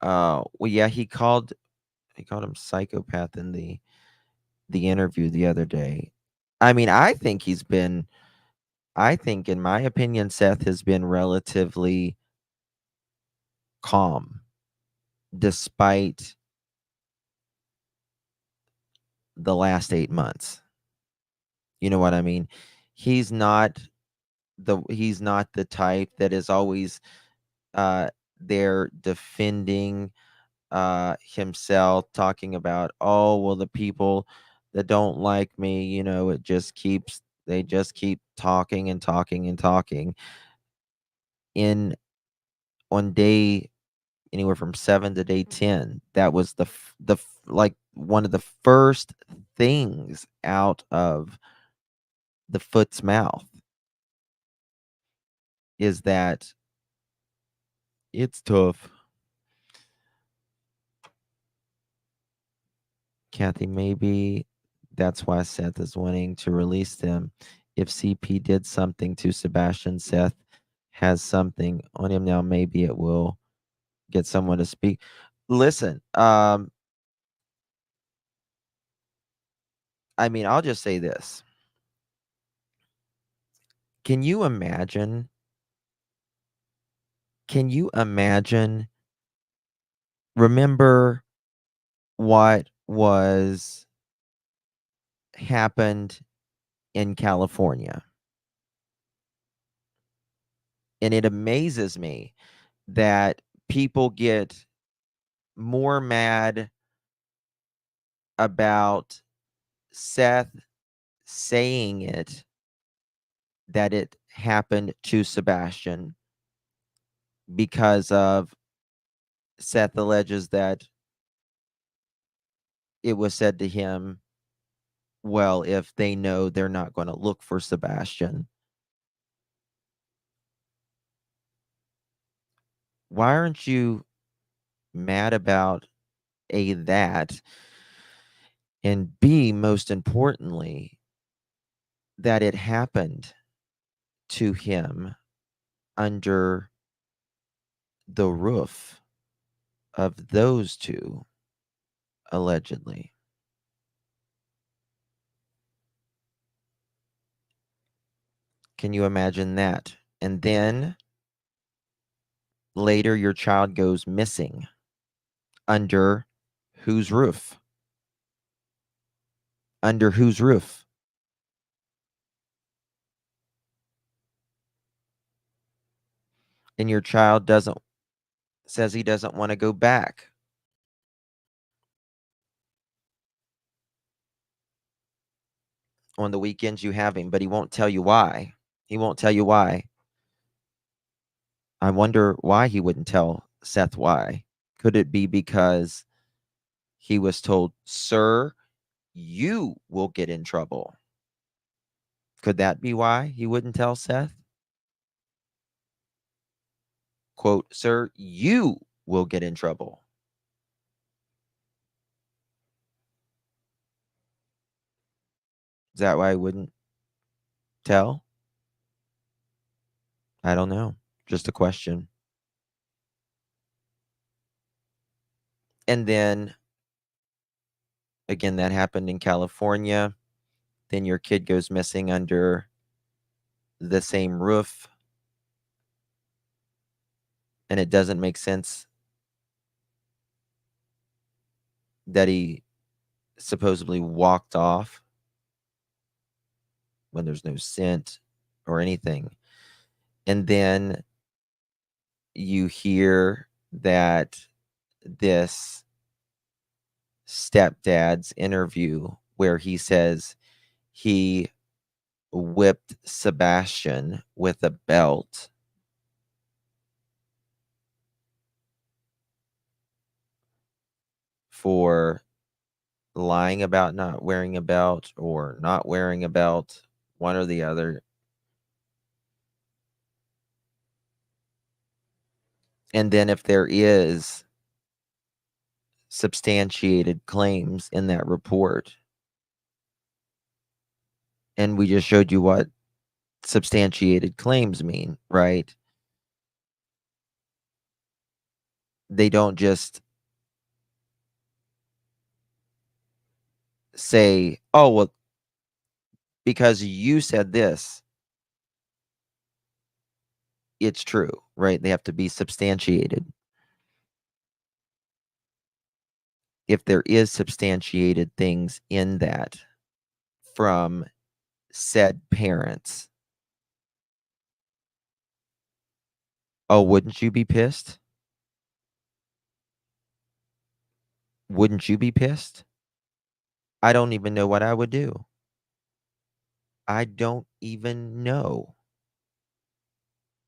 Well, yeah, he called him psychopath in the interview the other day. I mean, I think in my opinion, Seth has been relatively calm despite the last 8 months. You know what I mean? He's not he's not the type that is always uh there defending himself, talking about, oh well, the people that don't like me, they just keep talking and talking and talking. In On day anywhere from 7 to day 10, that was like one of the first things out of the foot's mouth, is that it's tough. Kathy, maybe that's why Seth is wanting to release them. If CP did something to Sebastian, Seth has something on him now. Maybe it will get someone to speak. Listen, I mean, I'll just say this. Can you imagine? Can you imagine? Remember what was happened in California? And it amazes me that people get more mad about Seth saying that it happened to Sebastian, because of Seth alleges that it was said to him, well, if they know, they're not going to look for Sebastian. Why aren't you mad about that? And B, most importantly, that it happened to him under the roof of those two, allegedly. Can you imagine that? And then later your child goes missing. Under whose roof? Under whose roof? And your child says he doesn't want to go back. On the weekends you have him, but he won't tell you why. He won't tell you why. I wonder why he wouldn't tell Seth why. Could it be because he was told, "Sir, you will get in trouble"? Could that be why he wouldn't tell Seth? Quote, "Sir, you will get in trouble." Is that why he wouldn't tell? I don't know. Just a question. And then again, that happened in California. Then your kid goes missing under the same roof. And it doesn't make sense that he supposedly walked off when there's no scent or anything. And then you hear that this stepdad's interview where he says he whipped Sebastian with a belt for lying about not wearing a belt or not wearing a belt, one or the other. And then if there is substantiated claims in that report, and we just showed you what substantiated claims mean, right? They don't just say, "Oh, well, because you said this, it's true," right? They have to be substantiated. If there is substantiated things in that from said parents, oh, wouldn't you be pissed? Wouldn't you be pissed? I don't even know what I would do. I don't even know.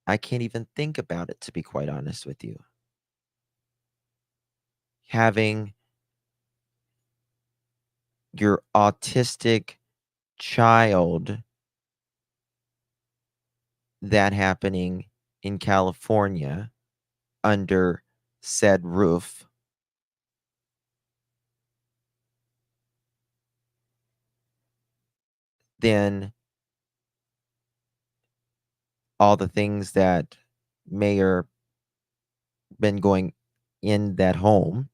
I can't even think about it, to be quite honest with you. Having your autistic child, that happening in California under said roof, then all the things that may or been going in that home,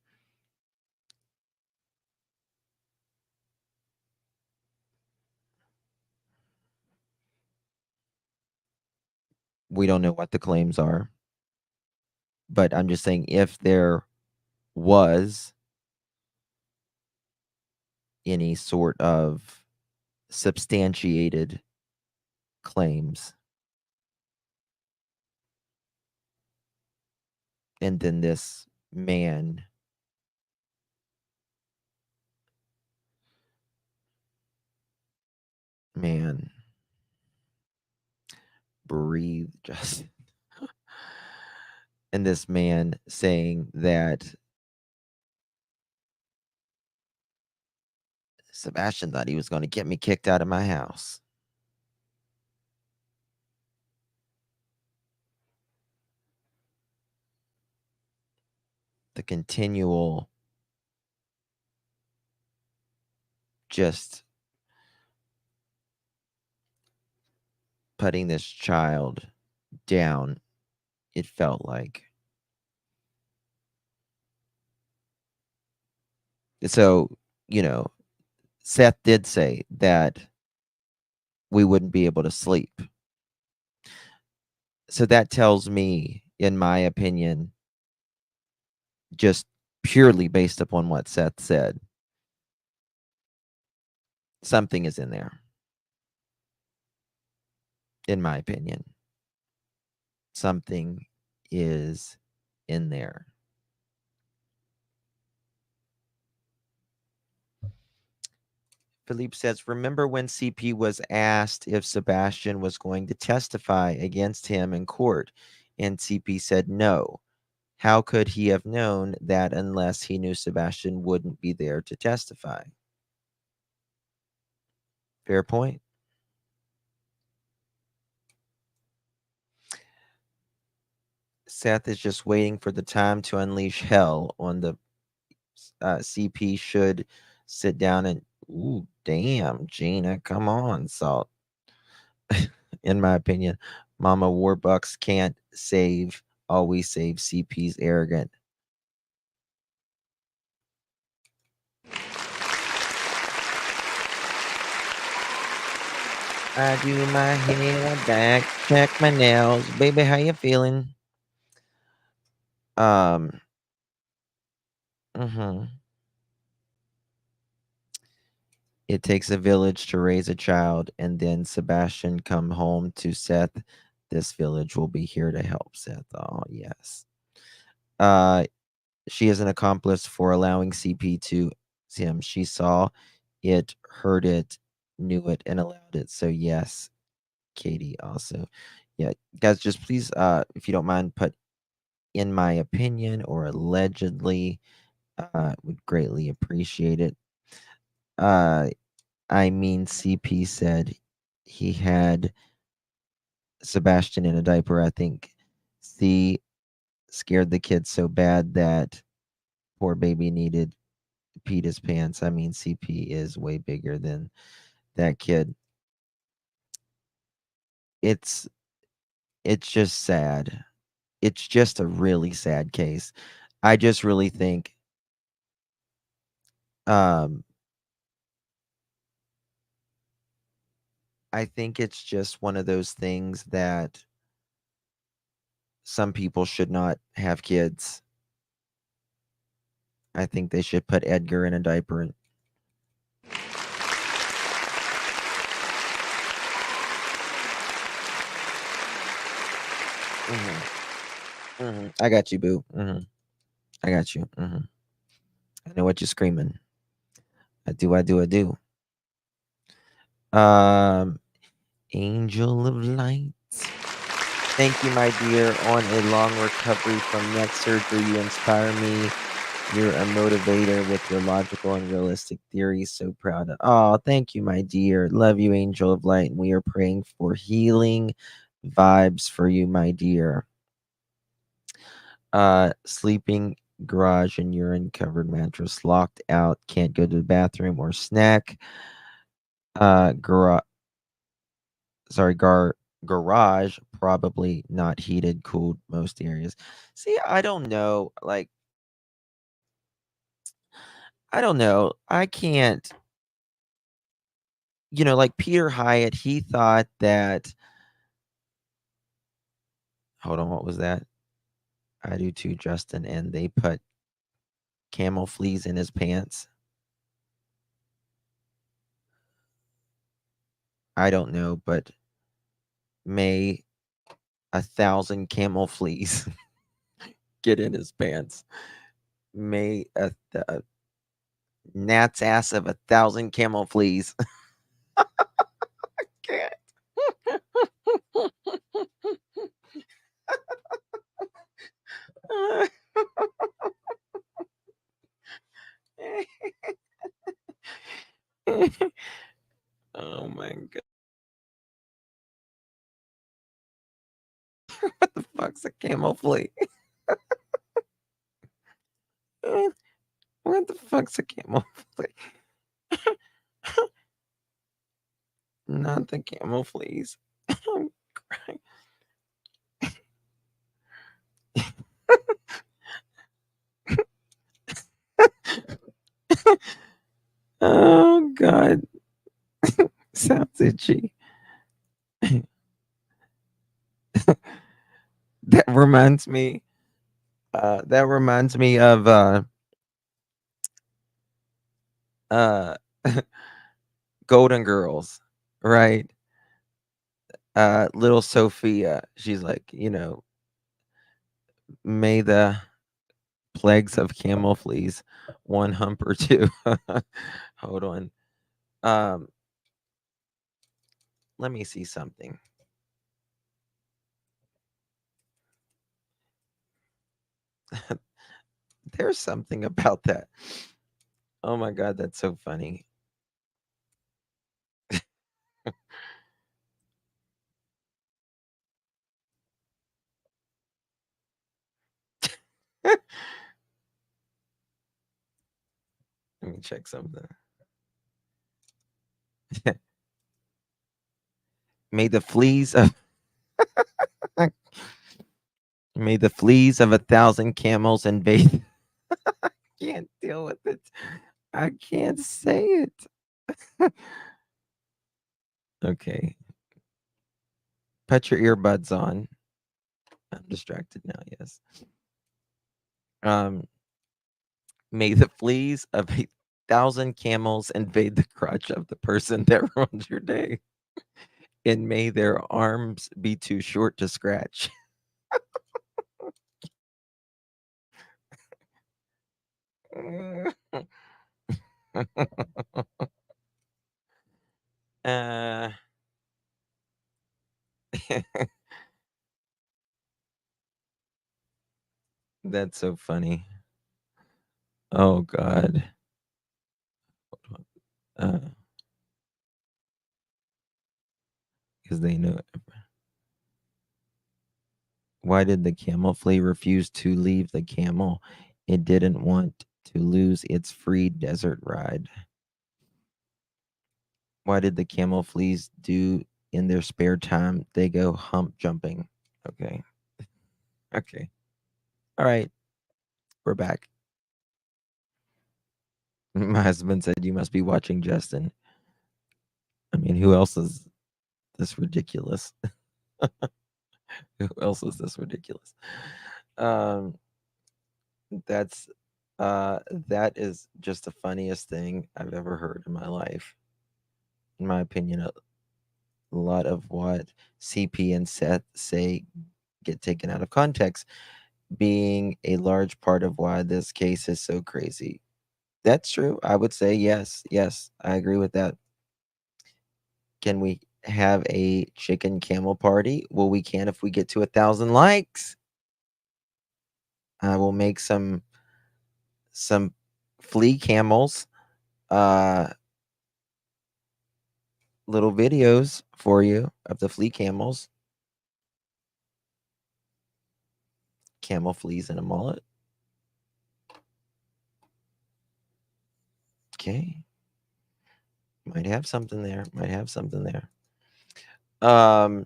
we don't know what the claims are, but I'm just saying if there was any sort of substantiated claims, and then this man, breathe, just and this man saying that Sebastian thought he was going to get me kicked out of my house. The continual just putting this child down, it felt like. So, Seth did say that we wouldn't be able to sleep So that tells me, in my opinion, just purely based upon what Seth said, something is in there, in my opinion. Something is in there. Philippe says, remember when CP was asked if Sebastian was going to testify against him in court, and CP said no. How could he have known that unless he knew Sebastian wouldn't be there to testify? Fair point. Seth is just waiting for the time to unleash hell on the CP. Should sit down and, ooh, damn, Gina, come on, Salt. In my opinion, Mama Warbucks can't always save CP's arrogant. I do my hair back, check my nails. Baby, how you feeling? Um, mhm. It takes a village to raise a child, and then Sebastian come home to Seth. This village will be here to help Seth. Oh, yes. Uh, she is an accomplice for allowing CP to see him. She saw it, heard it, knew it, and allowed it. So yes, Katie also. Yeah, guys, just please, if you don't mind, put in my opinion or allegedly. Would greatly appreciate it. Uh, I mean, CP said he had Sebastian in a diaper. I think C scared the kid so bad that poor baby needed peed his pants. I mean, CP is way bigger than that kid. It's it's just sad. It's just a really sad case. I just really think um I think it's just one of those things that some people should not have kids. I think they should put Edgar in a diaper. And I got you, boo. I got you. I know what you're screaming. I do. I do. I do. Um, Angel of Light. Thank you, my dear. On a long recovery from neck surgery, you inspire me. You're a motivator with your logical and realistic theories. So proud of. Oh, thank you, my dear. Love you, Angel of Light. And we are praying for healing vibes for you, my dear. Sleeping garage and urine covered mattress, locked out, can't go to the bathroom or snack. Garage, sorry, garage, probably not heated, cooled most areas. See, I don't know. Like, I don't know. I can't, like Peter Hyatt, he thought that, hold on, what was that? I do too, Justin. And they put camel fleas in his pants. I don't know, but may 1,000 camel fleas get in his pants. May a gnat's ass of 1,000 camel fleas. Can't. Oh my god. What the fuck's a camel flea? What the fuck's a camel flea? Not the camel fleas. I'm crying. Oh god. Sounds itchy. that reminds me. That reminds me of uh, Golden Girls, right? Little Sophia. She's like, may the plagues of camel fleas one hump or two. Hold on. Um, let me see something. There's something about that. Oh my god, that's so funny. Let me check something. May the fleas of may the fleas of 1,000 camels invade. Can't deal with it. I can't say it. Okay. Put your earbuds on. I'm distracted now, yes. Um, may the fleas of 1,000 camels invade the crotch of the person that ruins your day. And may their arms be too short to scratch. uh, that's so funny. Oh God. Because they knew it. Why did the camel flea refuse to leave the camel? It didn't want to lose its free desert ride. Why did the camel fleas do in their spare time? They go hump jumping. Okay. Okay. All right. We're back. My husband said you must be watching Justin. I mean, who else is this ridiculous? Who else is this ridiculous? Um, that's that is just the funniest thing I've ever heard in my life. In my opinion, a lot of what CP and Seth say get taken out of context, being a large part of why this case is so crazy. That's true. I would say yes. Yes, I agree with that. Can we have a chicken camel party? Well, we can if we get to 1,000 likes. I will make some flea camels uh little videos for you of the flea camels. Camel fleas in a mullet. Okay. Might have something there. Might have something there. Oh,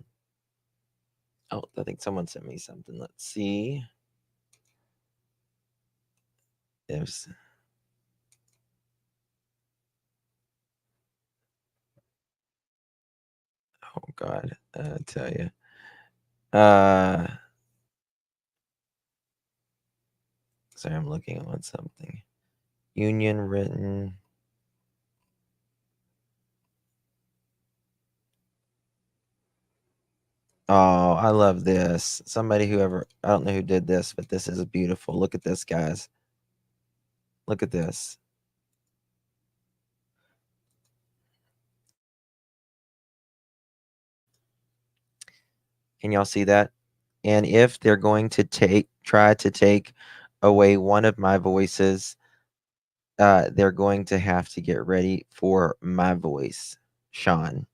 I think someone sent me something. Let's see. There's oh god, I tell you. Sorry, I'm looking on something. Union written. Oh, I love this. Somebody whoever I don't know who did this, but this is beautiful. Look at this, guys. Look at this. Can y'all see that? And if they're going to try to take away one of my voices, they're going to have to get ready for my voice, Sean.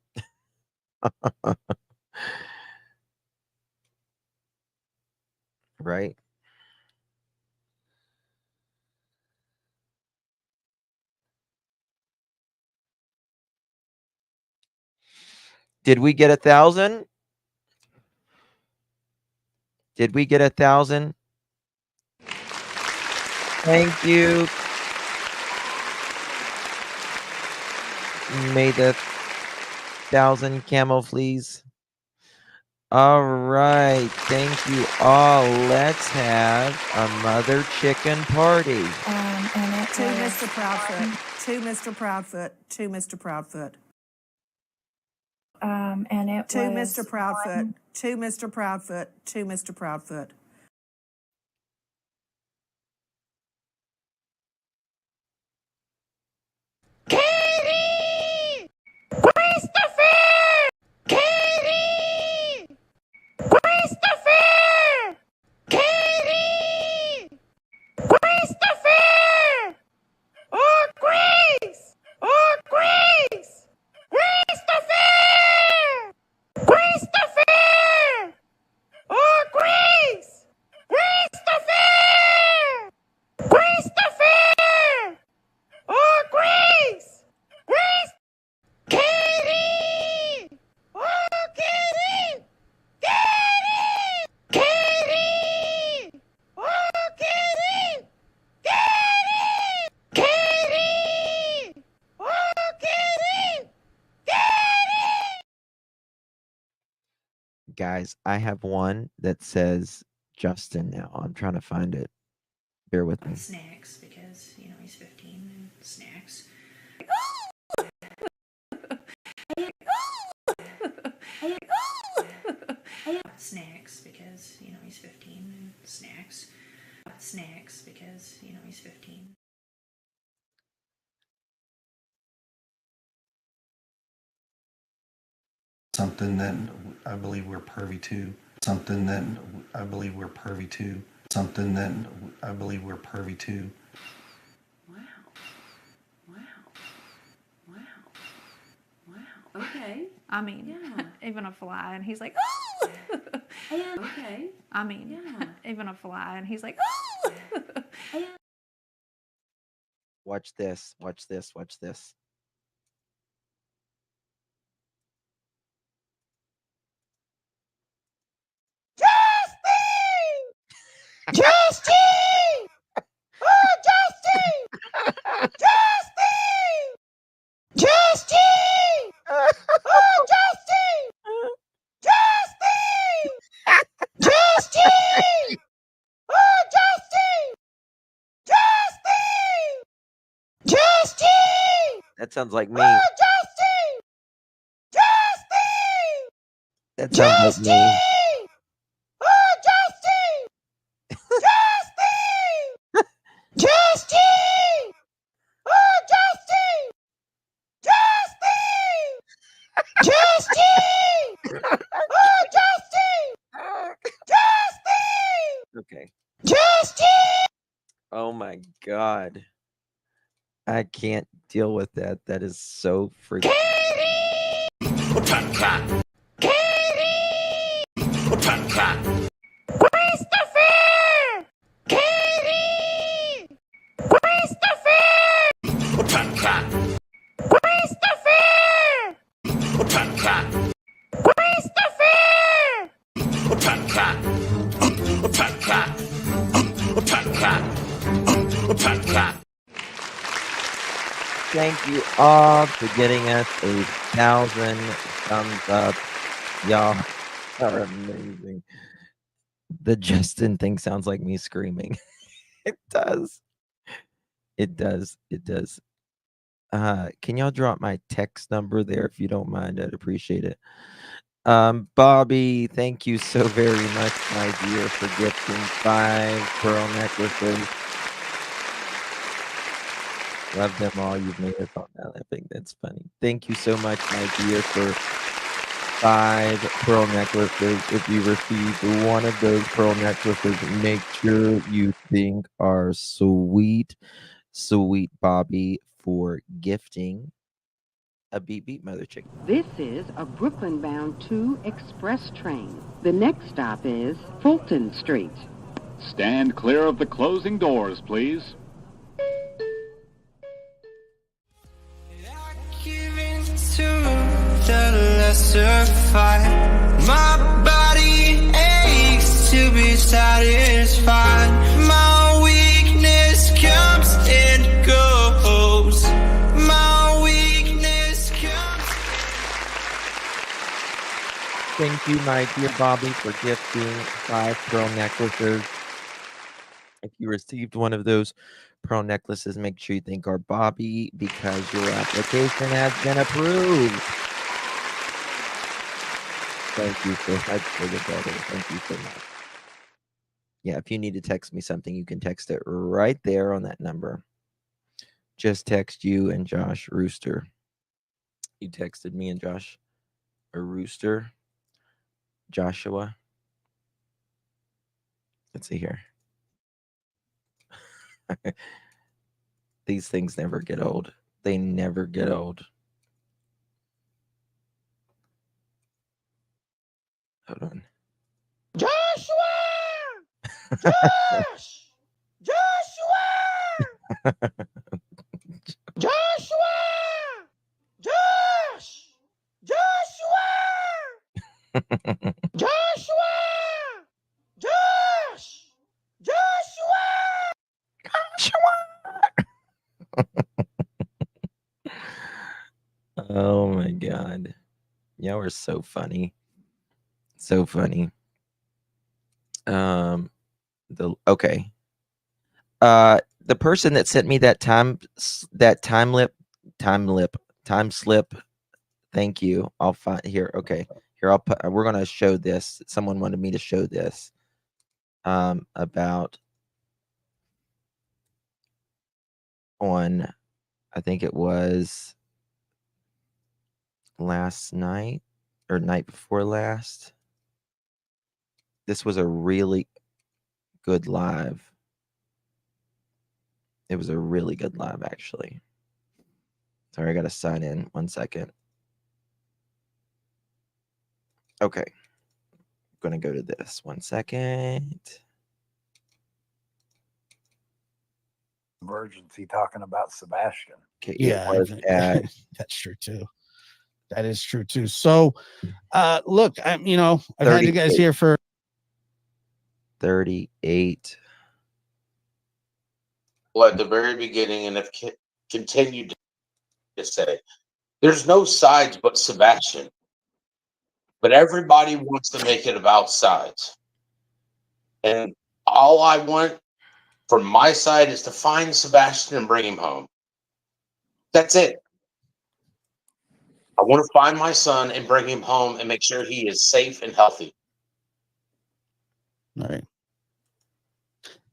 Right? Did we get 1,000? Did we get 1,000? Thank you. May the 1,000 camel fleas All right. Thank you all. Let's have a mother chicken party. And it To was Mr. Proudfoot. To Mr. Proudfoot. To Mr. Proudfoot. and it To was Mr. Proudfoot. To Mr. Proudfoot. To Mr. Proudfoot. Katie! Christopher! Katie! Christopher! Katie! Christopher! Oh, Grace! Oh, Grace! Christopher! Christopher! Oh, Grace! Christopher! Christopher! Oh, Grace! Grace! Katie! Oh, Katie! Katie! Katie! Oh, Katie! Katie! Katie! Oh, Katie! Katie! Guys, I have one that says Justin now. I'm trying to find it. Bear with me. Snacks, because, you know, he's 15 and snacks. Snacks, because, you know, he's 15 and snacks. Snacks, because, you know, he's 15. Something that I believe we're pervy to. Something that I believe we're pervy to. Something that I believe we're pervy to. Wow. Wow. Wow. Wow. Okay. I mean, Yeah. even a fly, and he's like, Yeah. Okay. I mean, Yeah. even a fly, and he's like, Watch this. Watch this. Watch this. Justin! Oh, Justin! Justin! Justin! Oh, Justin! Justin! Justin! Oh, Justin! Justin! Justin! That sounds like me. Oh, Justin! Justin! That sounds like me. Oh, Justin! Justin! Justin! Oh, Justin! Justin! Justin! Oh, Justin! Justin! Okay. Justin! Oh my God. I can't deal with that. That is so freaking. Katie! Christopher! Katie! Christopher! Christopher! Christopher! Thank you all for getting us 1,000 thumbs up. Y'all are amazing. The Justin thing sounds like me screaming. It does. It does. It does. Can y'all drop my text number there if you don't mind? I'd appreciate it. Bobby, thank you so very much, my dear, for gifting 5 pearl necklaces. Love them all. You've made us all that. I think that's funny. Thank you so much, my dear, for 5 pearl necklaces. If you received one of those pearl necklaces, make sure you thank our sweet Bobby for gifting a Beep Beep Mother Chicken. This is a Brooklyn-bound 2 express train. The next stop is Fulton Street. Stand clear of the closing doors, please. To the lesser fight, my body aches to be satisfied. My weakness comes and goes. My weakness comes. Thank you, my dear Bobby, for gifting 5 pearl necklaces. If you received one of those pearl necklaces, make sure you thank our Bobby because your application has been approved. Thank you so much for the brother. Thank you so much. Yeah, if you need to text me something, you can text it right there on that number. Just text you and Josh Rooster. You texted me and Josh a rooster. Joshua. Let's see here. These things never get old. They never get old. Hold on. Joshua! Josh! Joshua! Joshua! Josh! Joshua! Joshua! Josh! Oh my God. Y'all are so funny. So funny. Okay. The person that sent me that time slip. Thank you. I'll find here. Okay. Here I'll put. We're gonna show this. Someone wanted me to show this. About on, I think it was last night or night before last. This was a really good live. It was a really good live, actually. Sorry, I got to sign in. 1 second. Okay. I'm going to go to this. 1 second. Emergency talking about Sebastian. Okay. Yeah, It was at that's true too. That is true too. So, look, I've had you guys 38. here for 38. Well, at the very beginning, and have continued to say, there's no sides but Sebastian. But everybody wants to make it about sides. And all I want from my side is to find Sebastian and bring him home. That's it. I want to find my son and bring him home and make sure he is safe and healthy. all right.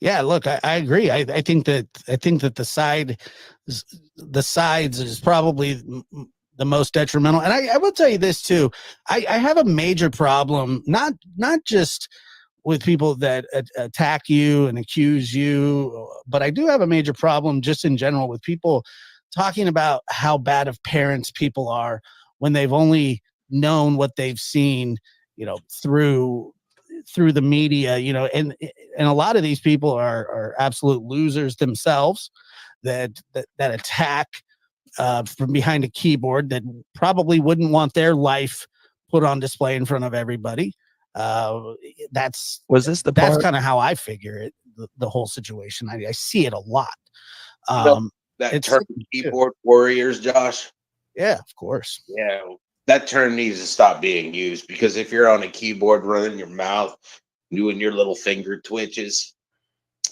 Yeah, look, I agree. I think that the sides is probably the most detrimental. And I will tell you this too. I have a major problem, not just with people that attack you and accuse you, but I do have a major problem just in general with people talking about how bad of parents people are when they've only known what they've seen, through the media, and a lot of these people are absolute losers themselves that attack from behind a keyboard that probably wouldn't want their life put on display in front of everybody. That's kind of how I figure it, the whole situation. I see it a lot. That term keyboard warriors, Josh. Yeah, of course. Yeah, that term needs to stop being used, because if you're on a keyboard running your mouth, doing your little finger twitches,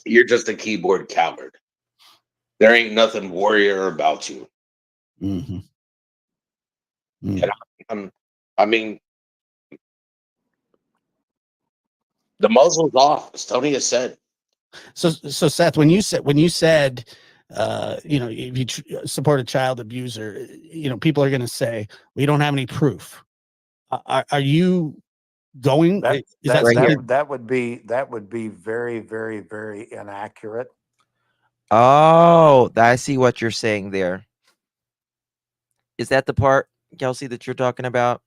you're just a keyboard coward. There ain't nothing warrior about you. Mm-hmm. And I mean, the muzzle's off, as Tony has said. So Seth, when you said if you support a child abuser, people are going to say, we don't have any proof. Are you going? That would be very, very, very inaccurate. Oh, I see what you're saying there. Is that the part, Kelsey, that you're talking about?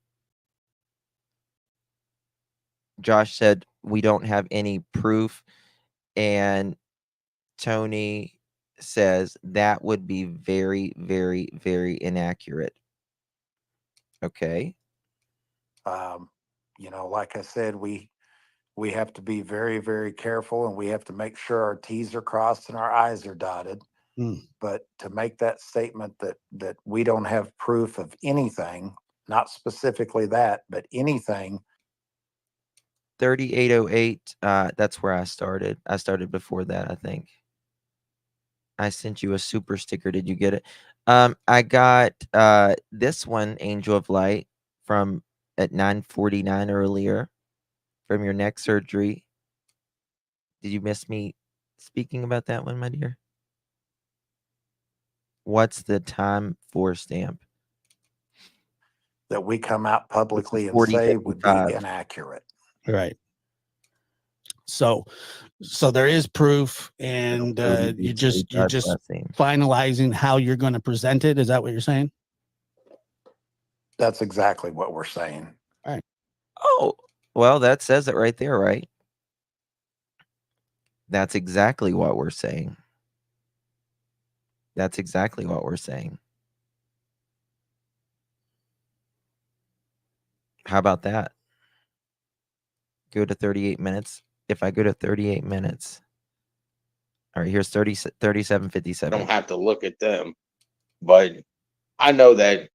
Josh said we don't have any proof, and Tony says that would be very, very, very inaccurate. Okay. Like I said, we have to be very, very careful, and we have to make sure our T's are crossed and our I's are dotted. But to make that statement that we don't have proof of anything, not specifically that, but anything 3808. That's where I started. I started before that, I think. I sent you a super sticker. Did you get it? I got this one, Angel of Light, from at 9:49 earlier from your neck surgery. Did you miss me speaking about that one, my dear? What's the time for stamp? That we come out publicly and say would be 40:55. inaccurate. Right. So there is proof, and you're just blessing. finalizing how you're going to present it. Is that what you're saying? That's exactly what we're saying. All right. Oh, well, that says it right there, right? That's exactly what we're saying. That's exactly what we're saying. How about that? Go to 38 minutes. If I go to 38 minutes. All right, here's 37:57. I don't have to look at them, but I know that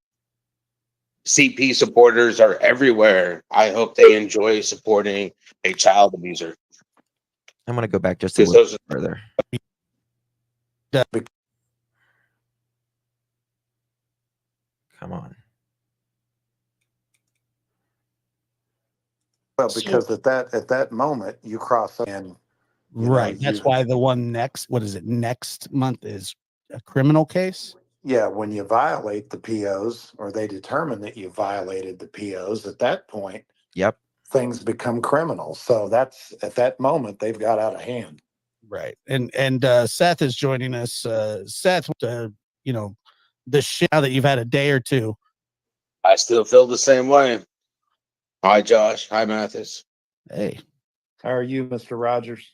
CP supporters are everywhere. I hope they enjoy supporting a child abuser. I'm going to go back just a little further. Come on. Well, because at that moment you cross and right. That's why the one next, what is it? Next month is a criminal case. Yeah, when you violate the POs or they determine that you violated the POs, at that point, yep, things become criminal. So that's at that moment they've got out of hand. Right. And Seth is joining us. Seth, you know, the shit now that you've had a day or two. I still feel the same way. Hi, Josh. Hi, Mathis. Hey. How are you, Mr. Rogers?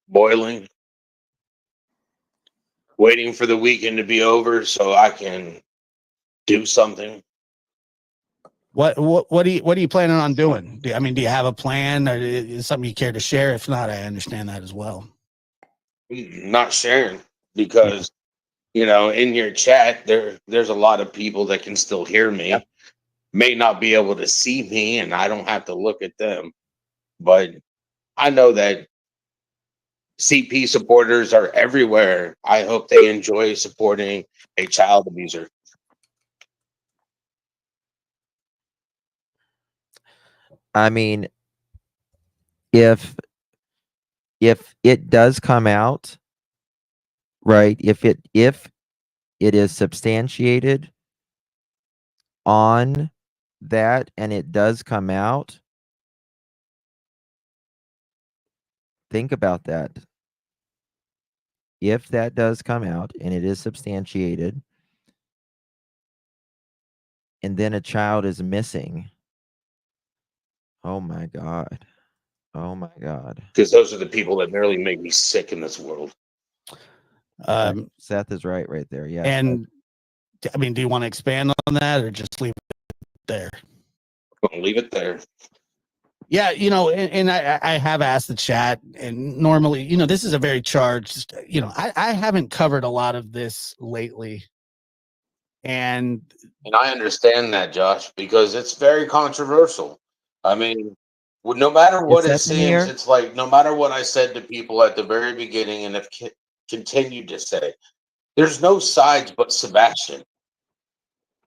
Boiling. Waiting for the weekend to be over so I can do something. What are you planning on doing? Do you have a plan, or is something you care to share? If not, I understand that as well. Not sharing because in your chat there's a lot of people that can still hear me, may not be able to see me, and I don't have to look at them. But I know that CP supporters are everywhere. I hope they enjoy supporting a child abuser. I mean, if it does come out, right? If it is substantiated on that and it does come out, think about that. If that does come out and it is substantiated, and then a child is missing, oh my God. Oh my God. Because those are the people that nearly make me sick in this world. Seth is right there. Yeah. And do you want to expand on that or just leave it there? I'll leave it there. Yeah, and I have asked the chat, and normally, this is a very charged, I haven't covered a lot of this lately. And I understand that, Josh, because it's very controversial. I mean, no matter what it seems, it's like no matter what I said to people at the very beginning and have continued to say, there's no sides but Sebastian.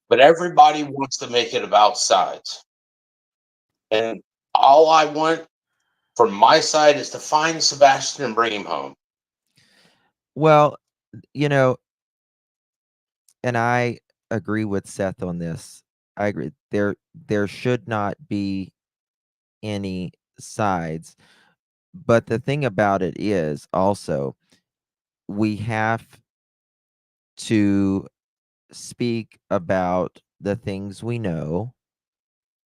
But everybody wants to make it about sides. And all I want from my side is to find Sebastian and bring him home. Well, and I agree with Seth on this. I agree. There should not be any sides. But the thing about it is also we have to speak about the things we know,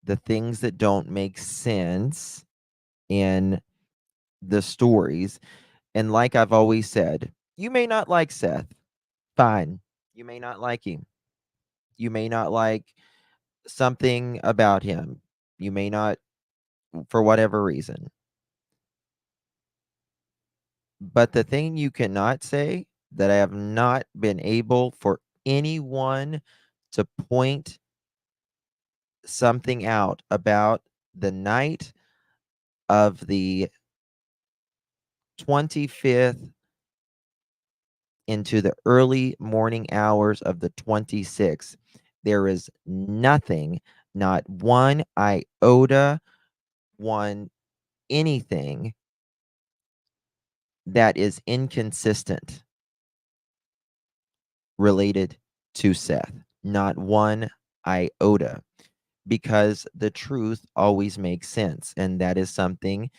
the things that don't make sense in the stories. And like I've always said, you may not like Seth. Fine. You may not like him. You may not like something about him. You may not, for whatever reason. But the thing you cannot say that I have not been able for anyone to point something out about the night of the 25th into the early morning hours of the 26th. There is nothing, not one iota, one anything that is inconsistent related to Seth. Not one iota. Because the truth always makes sense. And that is something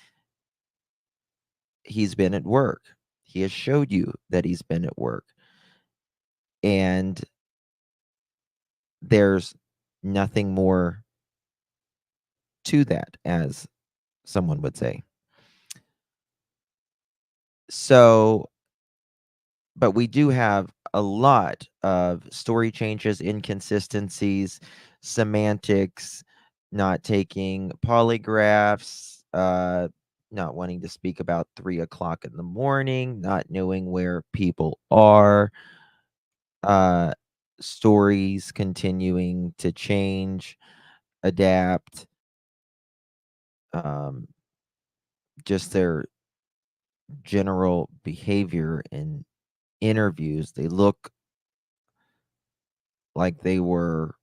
he's been at work. He has showed you that he's been at work. And there's nothing more to that, as someone would say. So, but we do have a lot of story changes, inconsistencies, semantics, not taking polygraphs, not wanting to speak about 3 o'clock in the morning, not knowing where people are, stories continuing to change, adapt, just their general behavior in interviews. They look like they were,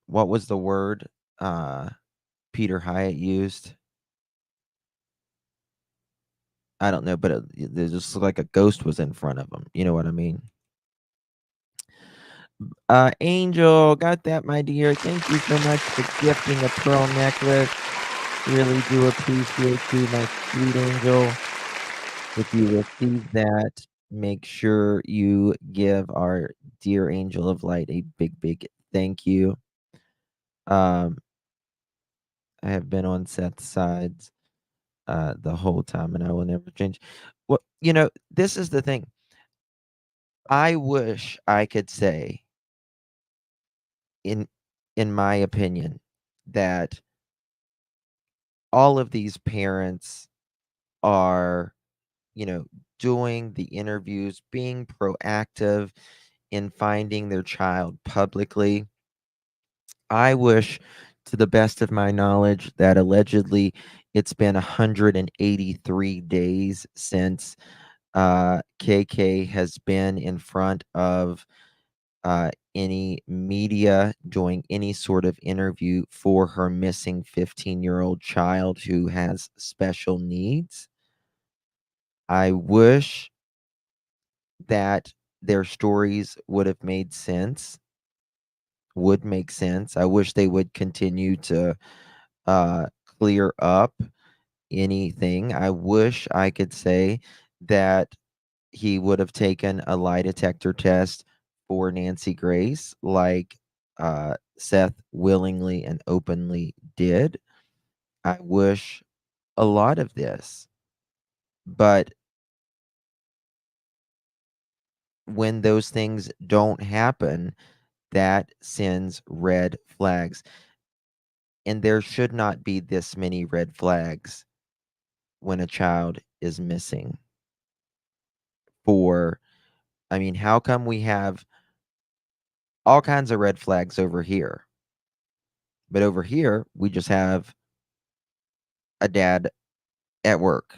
what was the word Peter Hyatt used? I don't know, but they just look like a ghost was in front of them. You know what I mean? Angel, got that, my dear. Thank you so much for gifting a pearl necklace. Really do appreciate you, my sweet angel. If you receive that, make sure you give our dear angel of light a big, big thank you. I have been on Seth's sides the whole time, and I will never change. Well, this is the thing. I wish I could say, in my opinion, that all of these parents are, doing the interviews, being proactive in finding their child publicly. I wish, to the best of my knowledge, that allegedly it's been 183 days since KK has been in front of any media doing any sort of interview for her missing 15-year-old child who has special needs. I wish that their stories would have made sense, would make sense. I wish they would continue to clear up anything. I wish I could say that he would have taken a lie detector test for Nancy Grace, like Seth willingly and openly did. I wish a lot of this. But when those things don't happen, that sends red flags. And there should not be this many red flags when a child is missing. How come we have all kinds of red flags over here, but over here we just have a dad at work?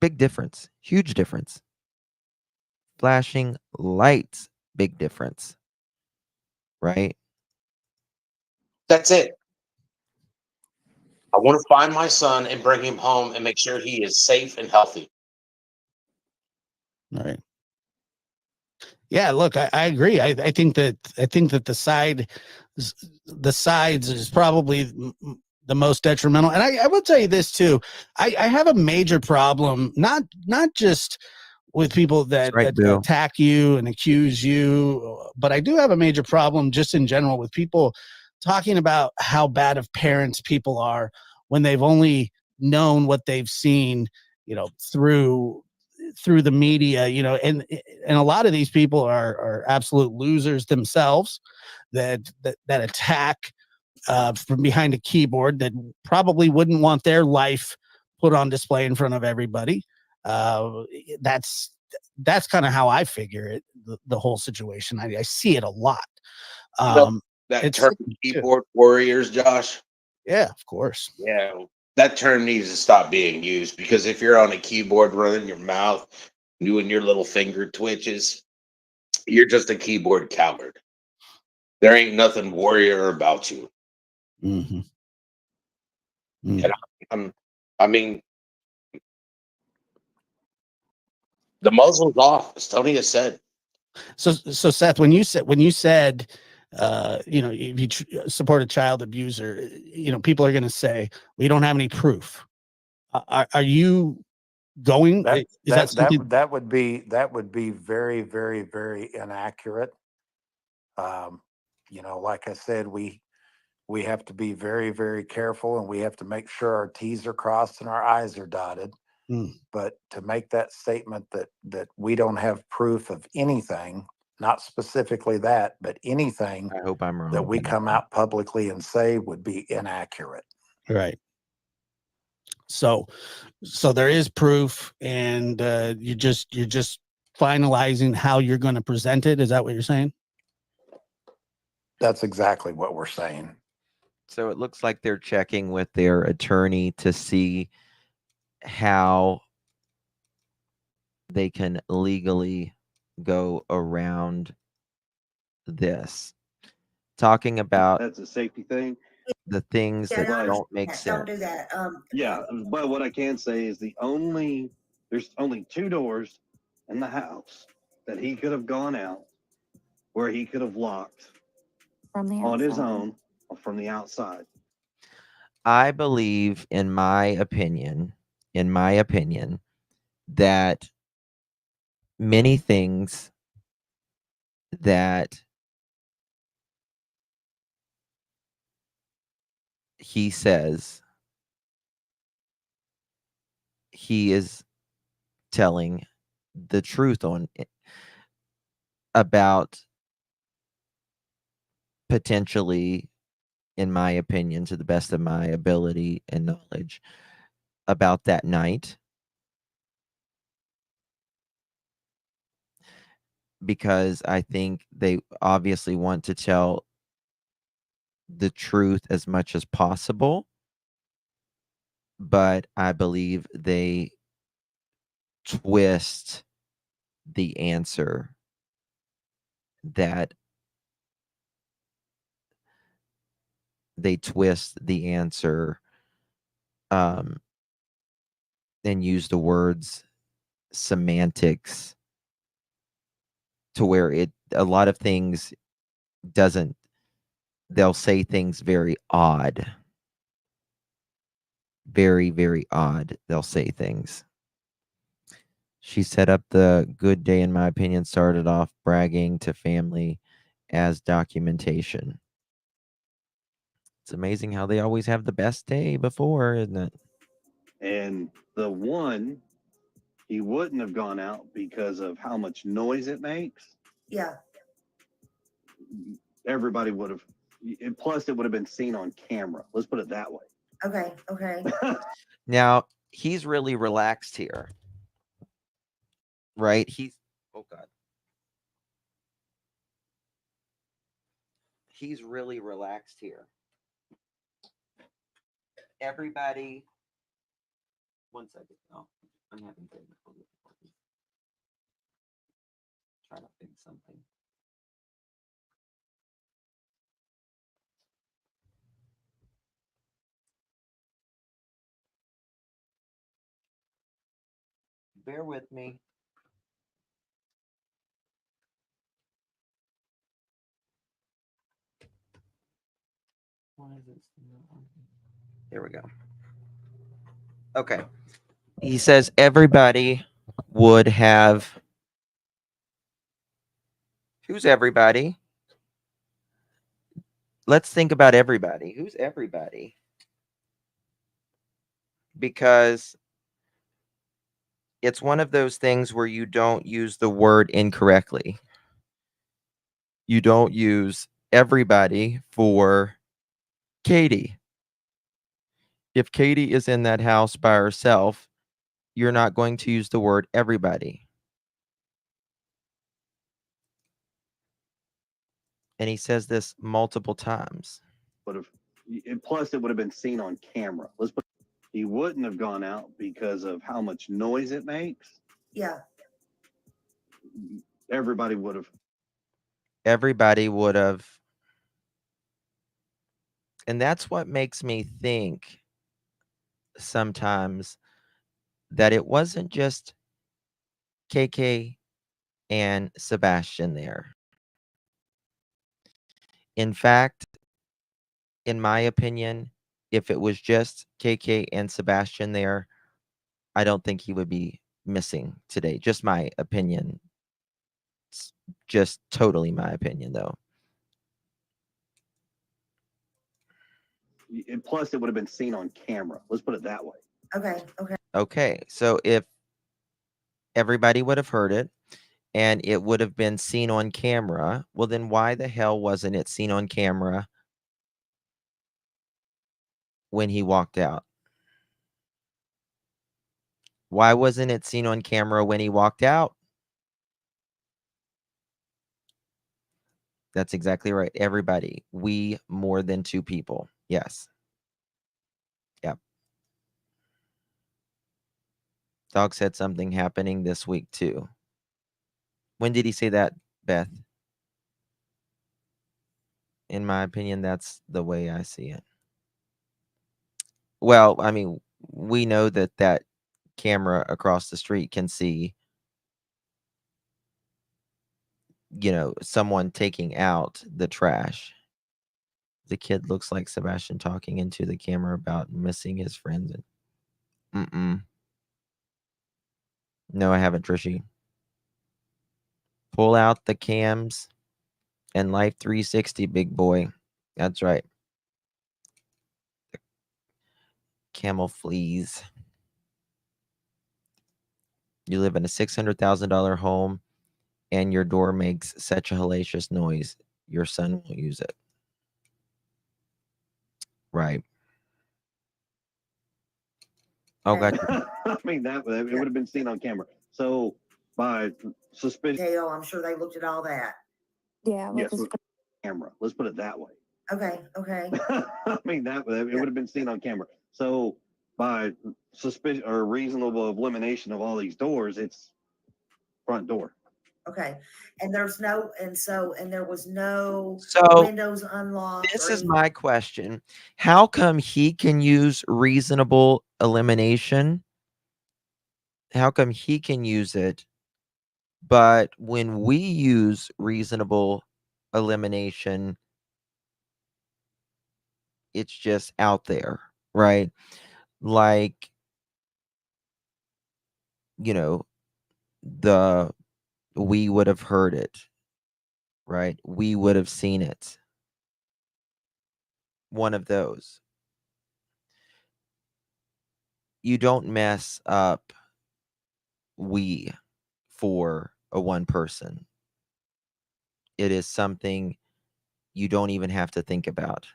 Big difference, huge difference. Flashing lights, big difference, right? That's it. I want to find my son and bring him home and make sure he is safe and healthy. All right. Yeah, look, I agree. I think that the sides is probably the most detrimental. And I will tell you this too. I have a major problem, not just with people that right, attack you and accuse you, but I do have a major problem just in general with people talking about how bad of parents people are when they've only known what they've seen, through the media, and a lot of these people are absolute losers themselves that attack from behind a keyboard, that probably wouldn't want their life put on display in front of everybody. That's that's kind of how I figure it, the whole situation. I see it a lot. You know that It's term keyboard warriors, Josh? yeah, of course. Yeah, that term needs to stop being used because if you're on a keyboard running your mouth, doing your little finger twitches, you're just a keyboard coward. There ain't nothing warrior about you. Mm-hmm. And I mean, the muzzle's off, as Tony has said. So Seth, when you said, you know, if you support a child abuser, you know, people are going to say we don't have any proof. Are you going? Is something? That would be very, very, very inaccurate. You know, like I said, we have to be very, very careful, and we have to make sure our T's are crossed and our I's are dotted. But to make that statement that we don't have proof of anything, not specifically that, but anything I hope I'm wrong. that we come out publicly and say would be inaccurate. Right. So there is proof, and you're just finalizing how you're going to present it. Is that what you're saying? That's exactly what we're saying. So it looks like they're checking with their attorney to see how they can legally go around this. Talking about that's a safety thing. The things that don't make sense. Don't do that. Yeah, but what I can say is there's only 2 doors in the house that he could have gone out, where he could have locked on his own or from the outside. I believe, in my opinion, that many things that he says, he is telling the truth on it, about potentially, in my opinion, to the best of my ability and knowledge, about that night. Because I think they obviously want to tell the truth as much as possible. But I believe they twist the answer that and use the words semantics to where a lot of things they'll say things very odd. Very, very odd. They'll say things. She set up the good day, in my opinion, started off bragging to family as documentation. It's amazing how they always have the best day before, isn't it? And the one, he wouldn't have gone out because of how much noise it makes. Yeah. Everybody would have, plus it would have been seen on camera. Let's put it that way. Okay. Okay. Now, he's really relaxed here. Right? Oh God. He's really relaxed here. Everybody, one second. Oh, I'm having technical difficulties. Trying to fix something. Bear with me. Why is this? There we go. Okay. He says everybody would have. Who's everybody? Let's think about everybody. Who's everybody? Because it's one of those things where you don't use the word incorrectly. You don't use everybody for Katie. If Katie is in that house by herself, you're not going to use the word everybody. And he says this multiple times. Plus, it would have been seen on camera. He wouldn't have gone out because of how much noise it makes. Yeah. Everybody would have. Everybody would have. And that's what makes me think sometimes that it wasn't just KK and Sebastian there. In fact, in my opinion, if it was just KK and Sebastian there, I don't think he would be missing today. Just my opinion. It's just totally my opinion, though. Plus, it would have been seen on camera. Let's put it that way. Okay. Okay. Okay. So if everybody would have heard it and it would have been seen on camera, well, then why the hell wasn't it seen on camera when he walked out? Why wasn't it seen on camera when he walked out? That's exactly right. Everybody. We more than two people. Yes. Yep. Dog said something happening this week too. When did he say that, Beth? In my opinion, that's the way I see it. Well, I mean, we know that that camera across the street can see, someone taking out the trash. The kid looks like Sebastian talking into the camera about missing his friends. No, I haven't, Trishy. Pull out the cams and Life 360, big boy. That's right. Camel fleas. You live in a $600,000 home and your door makes such a hellacious noise. Your son will use it. Right. Oh, gotcha. I mean, it would have been seen on camera. So by suspicion. Dale, I'm sure they looked at all that. Yeah. Yes. Camera. Let's put it that way. Okay. Okay. I mean, it would have been seen on camera. So by suspicion or reasonable elimination of all these doors, it's front door. Okay. And there was no So windows unlocked. this is my question. How come he can use reasonable elimination? How come he can use it? But when we use reasonable elimination, it's just out there, right? Like, we would have heard it, right? We would have seen it. One of those. You don't mess up we for a one person. It is something you don't even have to think about.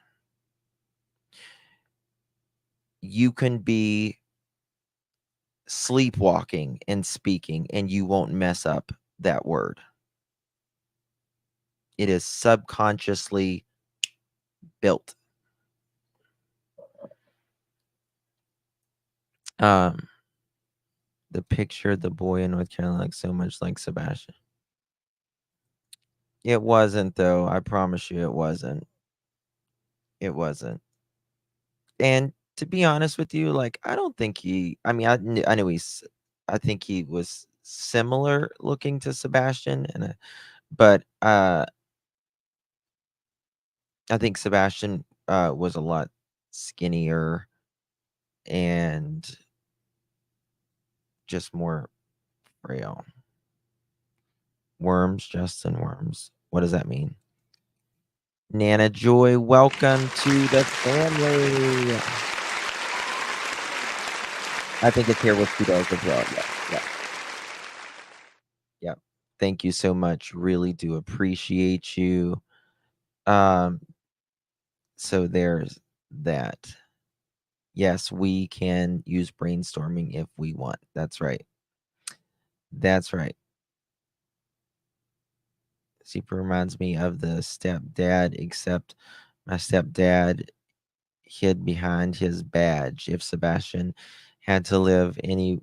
You can be sleepwalking and speaking and you won't mess up that word. It is subconsciously built. The picture, the boy in North Carolina looks so much like Sebastian. It wasn't, though. I promise you it wasn't. It wasn't. And to be honest with you, like, I don't think I know I think he was similar looking to Sebastian, but I think Sebastian was a lot skinnier and just more frail. Worms, Justin Worms. What does that mean? Nana Joy, welcome to the family. I think it's here with $2 as well. Yeah. Thank you so much. Really do appreciate you. So there's that. Yes, we can use brainstorming if we want. That's right. That's right. super reminds me of the stepdad, except my stepdad hid behind his badge. If Sebastian had to live any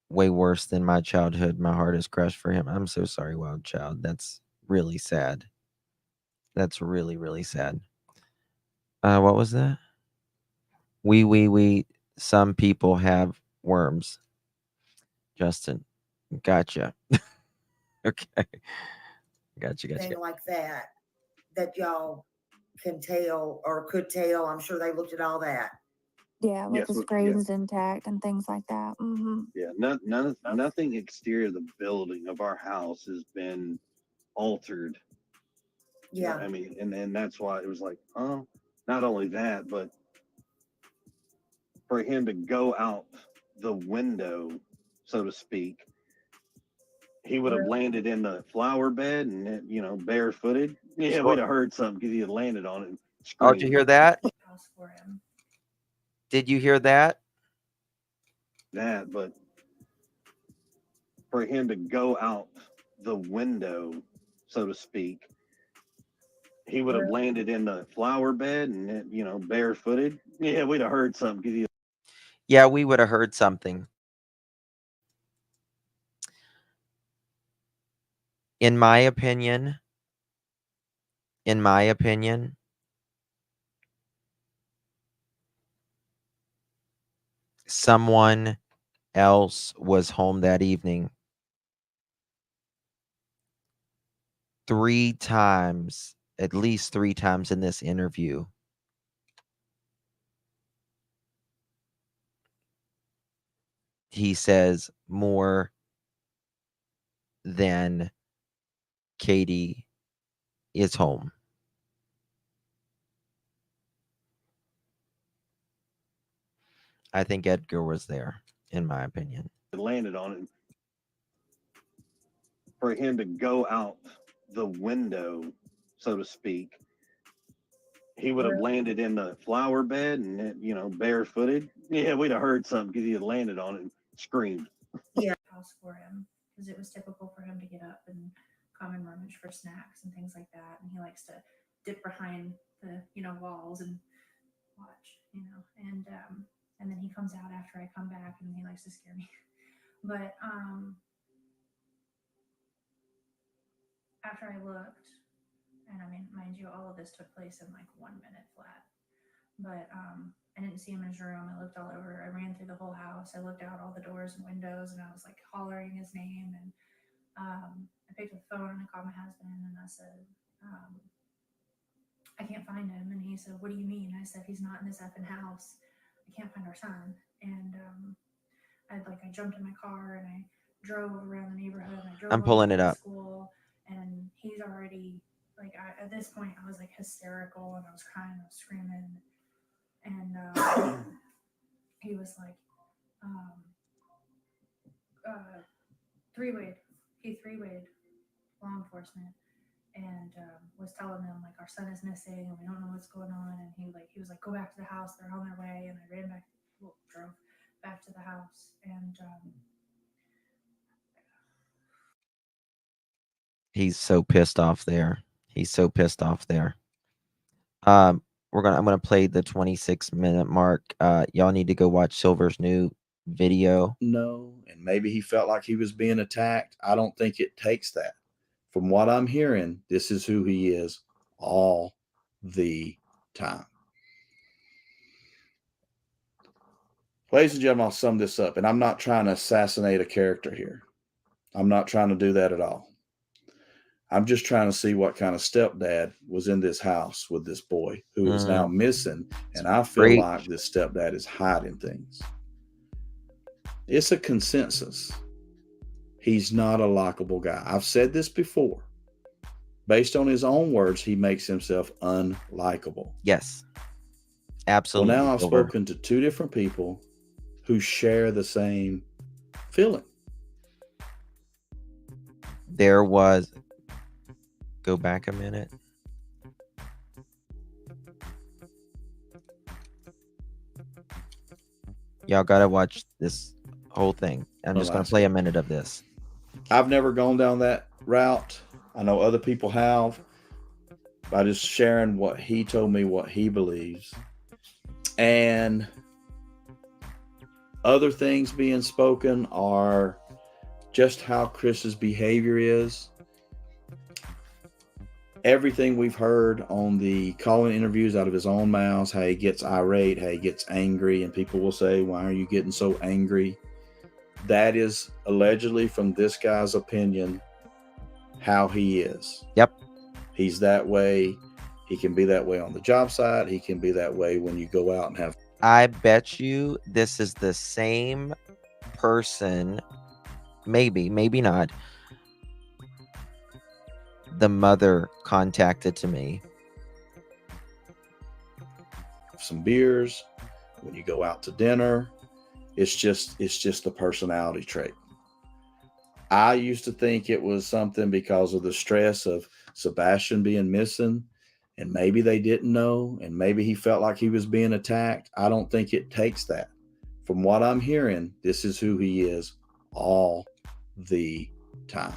way worse than my childhood, my heart is crushed for him. I'm so sorry, Wild Child. That's really sad. That's really, really sad. What was that? We. Some people have worms. Justin, gotcha. Okay, gotcha. Thing like that, that y'all can tell or could tell. I'm sure they looked at all that. Yeah, with Yes, the screens intact and things like that. Yeah, nothing exterior of the building of our house has been altered. Yeah. I mean, and that's why it was like, oh, not only that, but for him to go out the window, so to speak, he would have landed in the flower bed and, barefooted. Yeah, we'd have heard something because he had landed on it and Oh, did you hear that? House for him. Did you hear that? That, but for him to go out the window, so to speak, he would have landed in the flower bed and, barefooted. Yeah, we'd have heard something because he. Yeah, we would have heard something. In my opinion, someone else was home that evening. 3 times, at least 3 times in this interview. He says more than Katie is home. I think Edgar was there, in my opinion. Landed on it. For him to go out the window, so to speak, he would have landed in the flower bed and, barefooted. Yeah, we'd have heard something because he had landed on it and screamed. Yeah. House for him because it was typical for him to get up and come and rummage for snacks and things like that. And he likes to dip behind the, walls and watch, and then he comes out after I come back and he likes to scare me. But after I looked, and I mean, mind you, all of this took place in like 1 minute flat. But I didn't see him in his room. I looked all over. I ran through the whole house. I looked out all the doors and windows, and I was like hollering his name. And I picked up the phone and I called my husband, and I said, I can't find him. And he said, what do you mean? I said, he's not in this effing house. I can't find our son. And I jumped in my car and I drove around the neighborhood. And I drove I'm pulling it to up. school, and he's already at this point I was like hysterical, and I was crying, I was screaming, and he was like, he three-wayed law enforcement and was telling them like our son is missing and we don't know what's going on. And he was like, go back to the house, they're on their way. And I drove back to the house, and He's so pissed off there. I'm gonna play the 26-minute mark. Y'all need to go watch Silver's new video. No, and maybe he felt like he was being attacked. I don't think it takes that. From what I'm hearing, this is who he is all the time. Ladies and gentlemen, I'll sum this up, and I'm not trying to assassinate a character here. I'm not trying to do that at all. I'm just trying to see what kind of stepdad was in this house with this boy who is now missing, and I feel like this stepdad is hiding things. It's a consensus. He's not a likable guy. I've said this before. Based on his own words, he makes himself unlikable. Yes. Absolutely. Well, now I've spoken to 2 different people who share the same feeling. There was... Go back a minute. Y'all gotta watch this whole thing. I'm just gonna play a minute of this. I've never gone down that route. I know other people have, by just sharing what he told me, what he believes, and other things being spoken are just how Chris's behavior is. Everything we've heard on the call-in interviews out of his own mouth, how he gets irate, how he gets angry, and people will say, why are you getting so angry? That is allegedly, from this guy's opinion, how he is. Yep. He's that way. He can be that way on the job site. He can be that way when you go out and have. I bet you this is the same person, maybe not. The mother contacted to me. Some beers, when you go out to dinner, it's just a personality trait. I used to think it was something because of the stress of Sebastian being missing, and maybe they didn't know, and maybe he felt like he was being attacked. I don't think it takes that. From what I'm hearing, this is who he is all the time.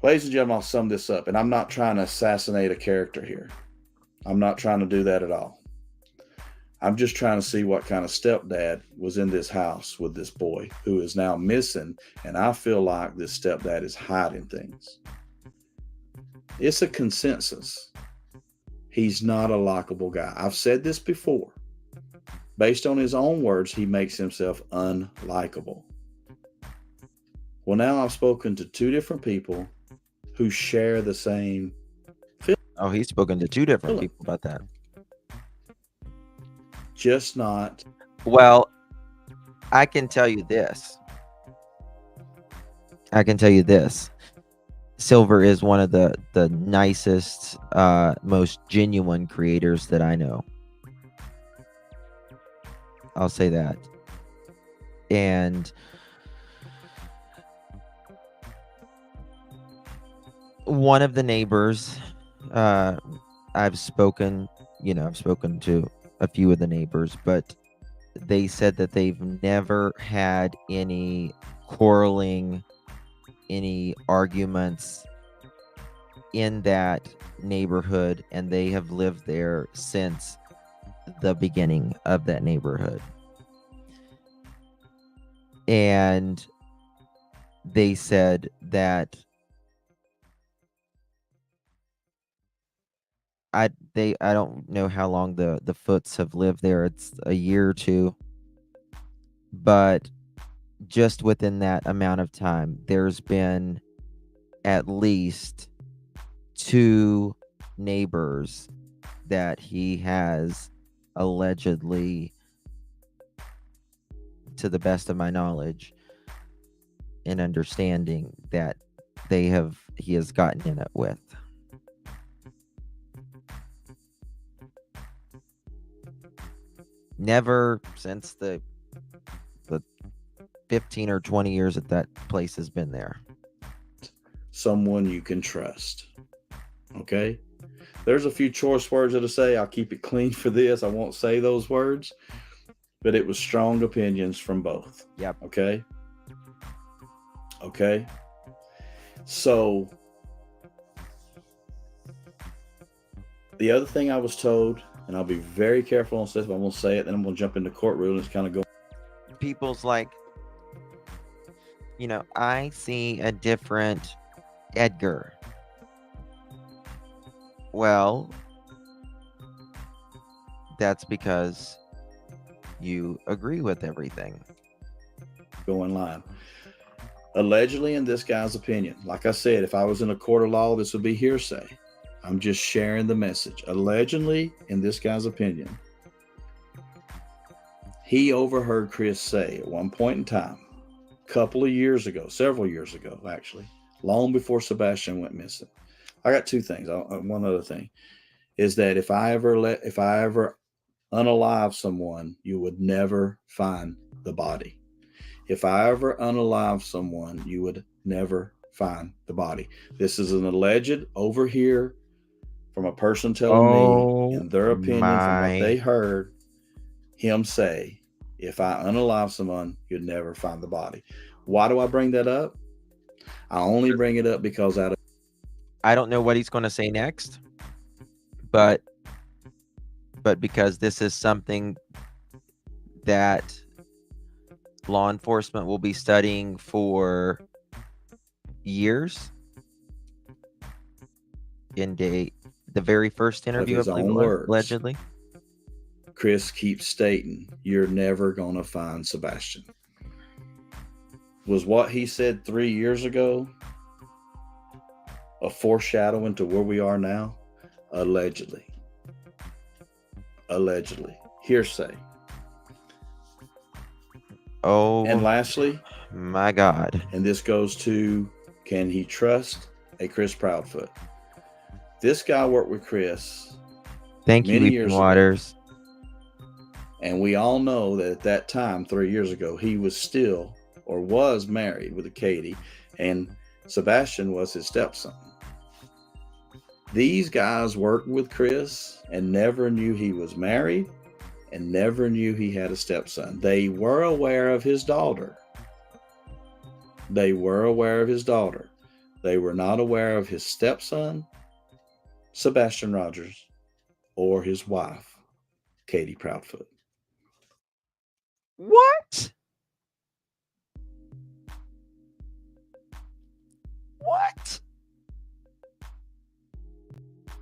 Ladies and gentlemen, I'll sum this up, and I'm not trying to assassinate a character here. I'm not trying to do that at all. I'm just trying to see what kind of stepdad was in this house with this boy who is now missing, and I feel like this stepdad is hiding things. It's a consensus. He's not a likable guy. I've said this before. Based on his own words, he makes himself unlikable. Well, now I've spoken to two different people who share the same feeling. Oh, he's spoken to two different people about that. Just not. Well, I can tell you this. Silver is one of the nicest, most genuine creators that I know. I'll say that. And one of the neighbors, I've spoken to a few of the neighbors, but they said that they've never had any quarreling, any arguments in that neighborhood, and they have lived there since the beginning of that neighborhood. And they said that I don't know how long the Foots have lived there. It's a year or two. But just within that amount of time, there's been at least 2 neighbors that he has allegedly, to the best of my knowledge and understanding, that he has gotten in it with. Never since the 15 or 20 years that that place has been there. Someone you can trust. Okay? There's a few choice words that I say. I'll keep it clean for this. I won't say those words. But it was strong opinions from both. Yep. Okay? Okay? So, the other thing I was told, and I'll be very careful on this, but I'm going to say it, then I'm going to jump into courtroom and it's kind of go. People's like, I see a different Edgar. Well, that's because you agree with everything. Go in line. Allegedly, in this guy's opinion, like I said, if I was in a court of law, this would be hearsay. I'm just sharing the message. Allegedly, in this guy's opinion, he overheard Chris say at one point in time, several years ago, actually, long before Sebastian went missing. I got 2 things. One other thing is that if I ever unalive someone, you would never find the body. If I ever unalive someone, you would never find the body. This is an alleged over here from a person telling me in their opinion from what they heard him say, if I unalive someone, you'd never find the body. Why do I bring that up? I only bring it up because out of I don't know what he's going to say next, but because this is something that law enforcement will be studying for years. In the very first interview, his I believe own it was, words, allegedly. Chris keeps stating, "You're never going to find Sebastian." Was what he said 3 years ago a foreshadowing to where we are now? Allegedly. Allegedly. Hearsay. Oh, and lastly, my God. And this goes to, can he trust a Chris Proudfoot? This guy worked with Chris Thank you, many Weeping years Waters. ago. And we all know that at that time, 3 years ago, he was still or was married with a Katie, and Sebastian was his stepson. These guys worked with Chris and never knew he was married and never knew he had a stepson. They were aware of his daughter. They were aware of his daughter. They were not aware of his stepson, Sebastian Rogers, or his wife, Katie Proudfoot. What? What?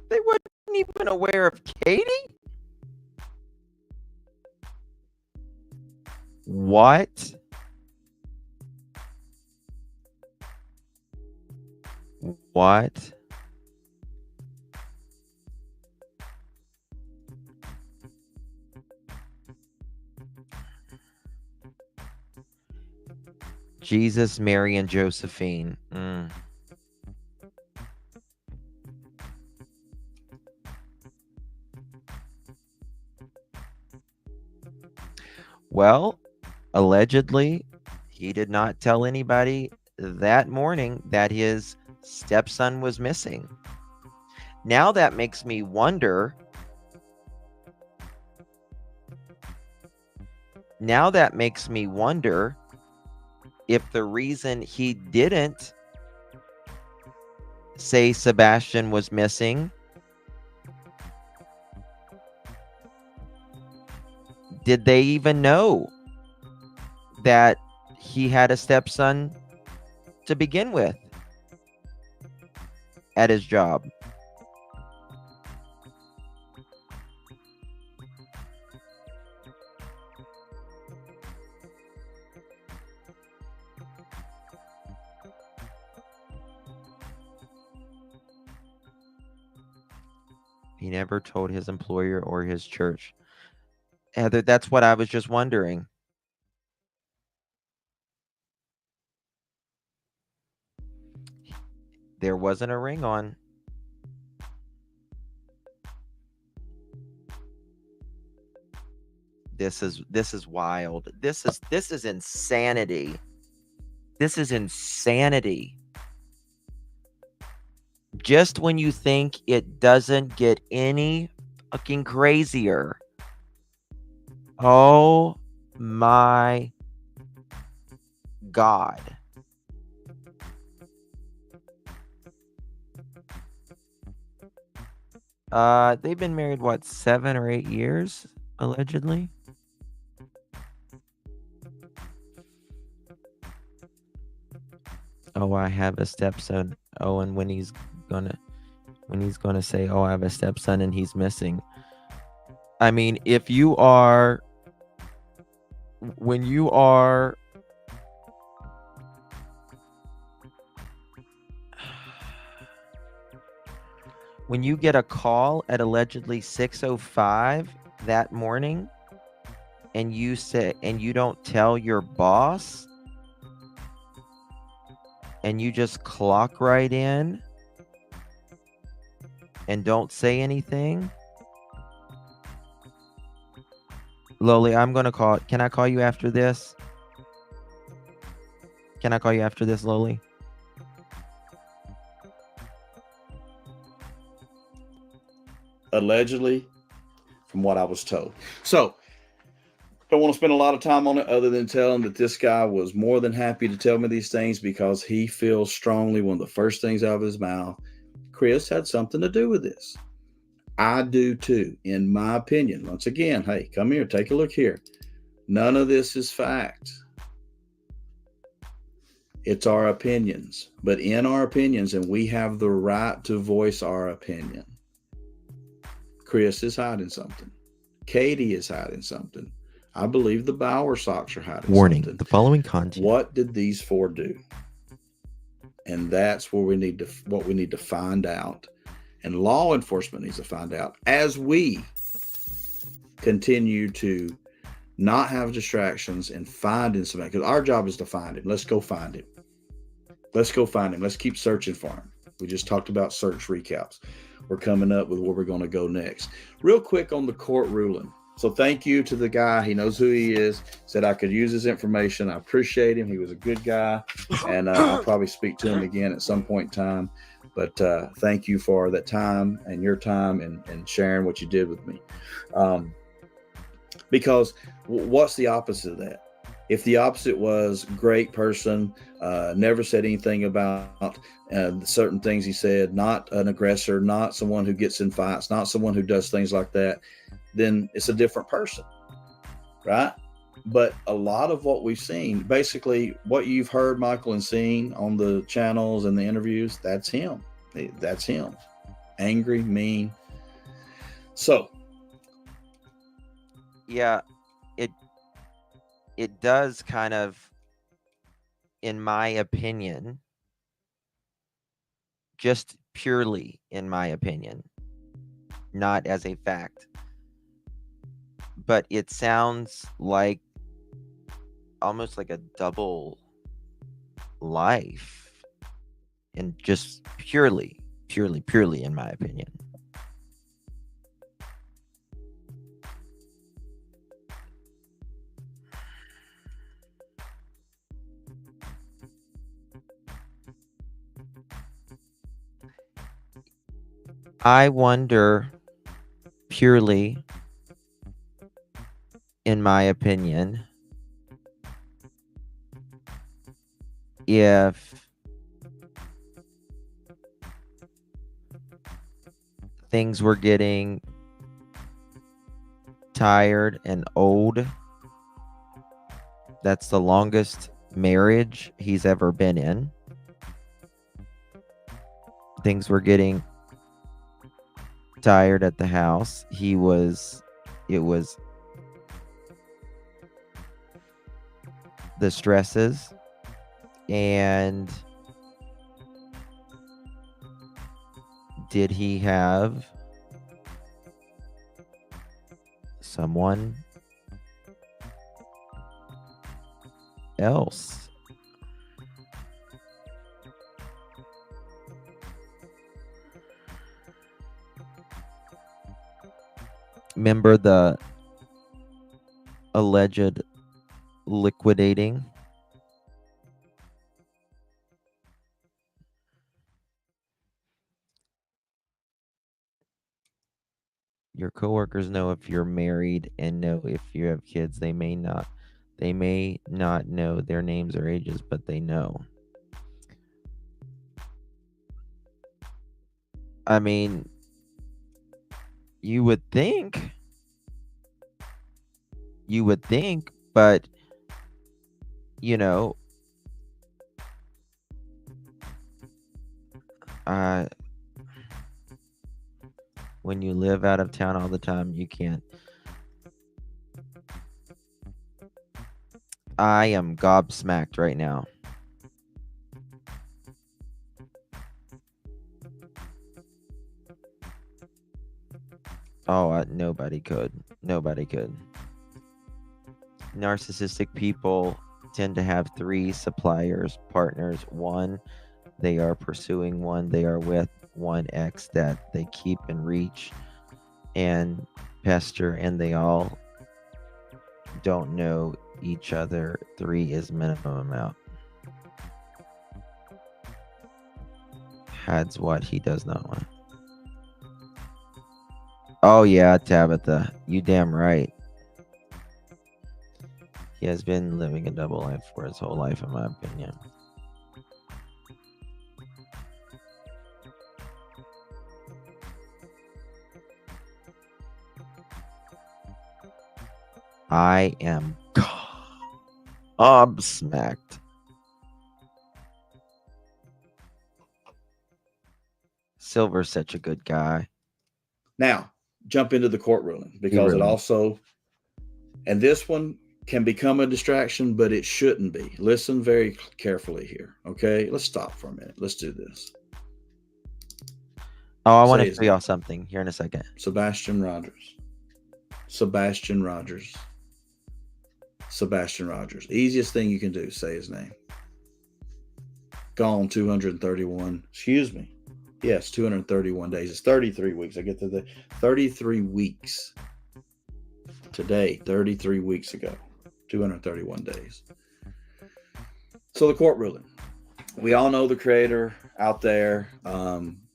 They weren't even aware of Katie? What? What? Jesus, Mary, and Josephine. Well, allegedly, he did not tell anybody that morning that his stepson was missing. Now that makes me wonder. If the reason he didn't say Sebastian was missing, did they even know that he had a stepson to begin with at his job? He never told his employer or his church. Heather, that's what I was just wondering. There wasn't a ring on. This is wild. This is insanity. This is insanity. Just when you think it doesn't get any fucking crazier. Oh my God. They've been married, what, 7 or 8 years, allegedly? Oh, I have a stepson. Oh, and when he's gonna say, oh, I have a stepson and he's missing. I mean, when you get a call at allegedly 6:05 that morning and you don't tell your boss and you just clock right in and don't say anything. Loli, I'm going to call. Can I call you after this? Can I call you after this, Loli? Allegedly, from what I was told. So, Don't want to spend a lot of time on it other than tell him that this guy was more than happy to tell me these things because he feels strongly one of the first things out of his mouth, Chris had something to do with this. I do too, in my opinion. Once again, hey, come here, take a look here. None of this is fact. It's our opinions. But in our opinions, and we have the right to voice our opinion, Chris is hiding something. Katie is hiding something. I believe the Bauer socks are hiding Warning, something. the following content. What did these four do? And that's where we need to find out. And law enforcement needs to find out as we continue to not have distractions and finding somebody. Because our job is to find him. Let's go find him. Let's go find him. Let's keep searching for him. We just talked about search recaps. We're coming up with where we're going to go next. Real quick on the court ruling. So thank you to the guy. He knows who he is. Said I could use his information. I appreciate him. He was a good guy. And I'll probably speak to him again at some point in time. But thank you for that time and your time and sharing what you did with me. Because what's the opposite of that? If the opposite was great person, never said anything about certain things he said, not an aggressor, not someone who gets in fights, not someone who does things like that, then it's a different person, right? But a lot of what we've seen, basically what you've heard, Michael, and seen on the channels and the interviews, that's him. That's him. Angry, mean. So. Yeah, it does kind of, in my opinion, just purely in my opinion, not as a fact, but it sounds like almost like a double life, and just purely in my opinion. I wonder, purely in my opinion, if things were getting tired and old, that's the longest marriage he's ever been in. Things were getting tired at the house. It was the stresses, and did he have someone else? Remember the alleged liquidating? Your coworkers know if you're married and know if you have kids. They may not know their names or ages, but they know. I mean, you would think, but you know, when you live out of town all the time, you can't. I am gobsmacked right now. Oh, nobody could. Narcissistic people tend to have 3 suppliers, partners. 1, they are pursuing. 1, they are with. 1 ex that they keep and reach and pester, and they all don't know each other. 3 is minimum amount. Had's what he does not want. Oh yeah, Tabitha, you damn right. He has been living a double life for his whole life, in my opinion. I am gobsmacked. Silver's such a good guy. Now, jump into the court ruling because it really- also, and this one can become a distraction, but it shouldn't be. Listen very carefully here. Okay, let's stop for a minute. Let's do this. Oh, I want Say to his show y'all name. something here in a second. Sebastian Rogers. Sebastian Rogers. Sebastian Rogers. Easiest thing you can do, say his name. Gone 231. Excuse me. Yes, 231 days. It's 33 weeks. I get to the 33 weeks. Today, 33 weeks ago. 231 days. So the court ruling. We all know the creator out there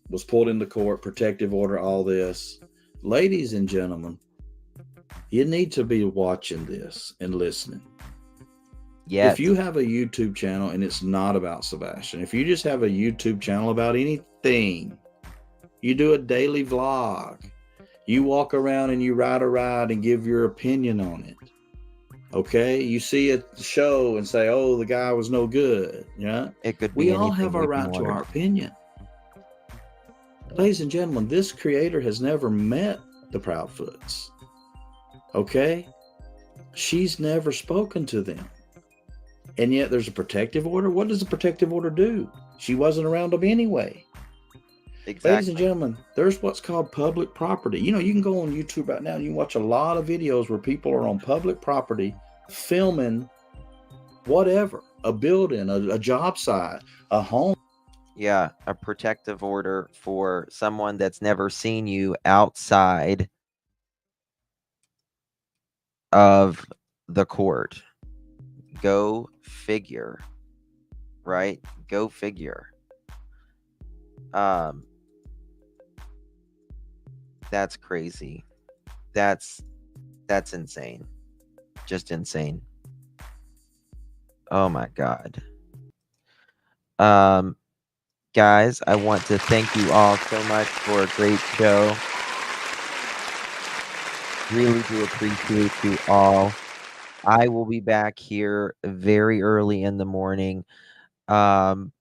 was pulled into court, protective order, all this. Ladies and gentlemen, you need to be watching this and listening. Yes. If you have a YouTube channel and it's not about Sebastian, if you just have a YouTube channel about anything, you do a daily vlog, you walk around and you ride a ride and give your opinion on it. Okay, you see a show and say, "Oh, the guy was no good." Yeah, it could be. We all anything have our right to our opinion. Ladies and gentlemen, this creator has never met the Proudfoots. Okay, she's never spoken to them, and yet there's a protective order. What does the protective order do? She wasn't around them anyway. Exactly. Ladies and gentlemen, there's what's called public property. You know, you can go on YouTube right now and you can watch a lot of videos where people are on public property filming whatever, a building, a job site, a home. Yeah, a protective order for someone that's never seen you outside of the court. Go figure. Right? Go figure. That's crazy. That's insane. Just insane. Oh my god. Guys, I want to thank you all so much for a great show. Really do appreciate you all. I will be back here very early in the morning. I'm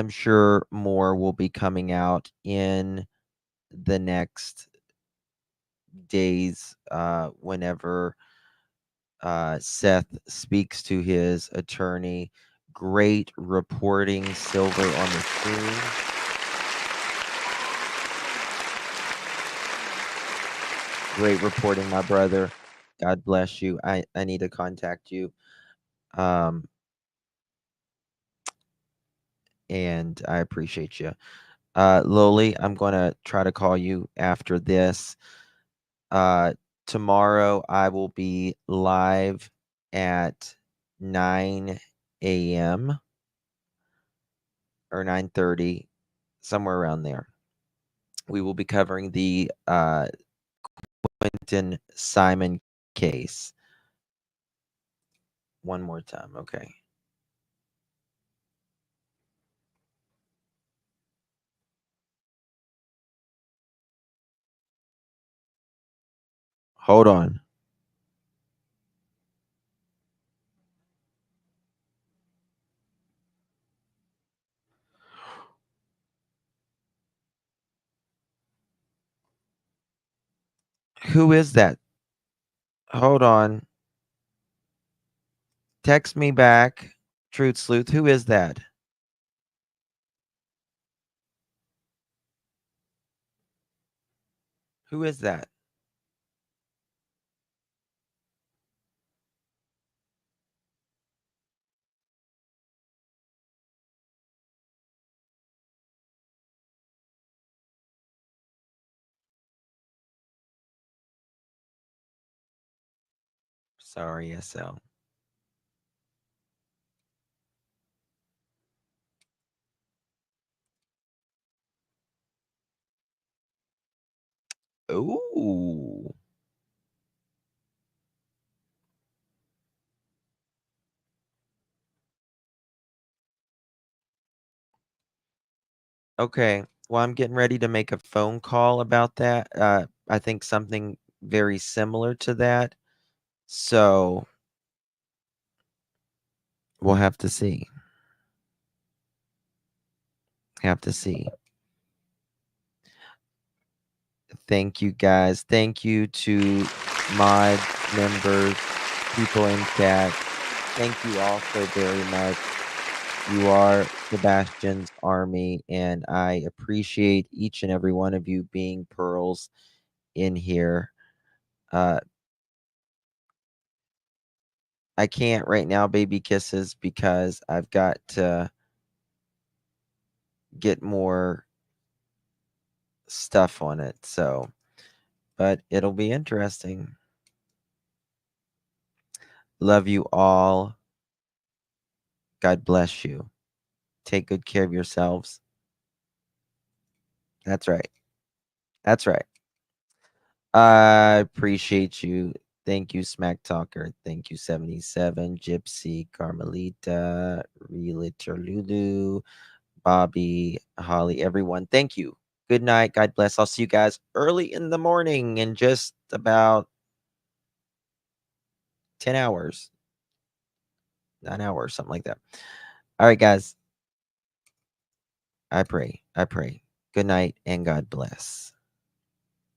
sure more will be coming out in the next days whenever Seth speaks to his attorney. Great reporting, Silver, on the screen. Great reporting, my brother. God bless you. I need to contact you. And I appreciate you. Loli, I'm going to try to call you after this. Tomorrow I will be live at 9 a.m. or 9:30, somewhere around there. We will be covering the Quentin Simon case. One more time, okay. Hold on. Who is that? Hold on. Text me back, Truth Sleuth. Who is that? Who is that? Sorry, SL. Ooh. Okay. Well, I'm getting ready to make a phone call about that. I think something very similar to that. So we'll have to see. Have to see. Thank you guys. Thank you to mod members, people in chat. Thank you all so very much. You are Sebastian's army, and I appreciate each and every one of you being pearls in here. I can't right now, baby kisses, because I've got to get more stuff on it. So, but it'll be interesting. Love you all. God bless you. Take good care of yourselves. That's right. That's right. I appreciate you. Thank you, Smack Talker. Thank you, 77, Gypsy, Carmelita, Realtor Lulu, Bobby, Holly, everyone. Thank you. Good night. God bless. I'll see you guys early in the morning in just about 10 hours, 9 hours, something like that. All right, guys. I pray. Good night and God bless.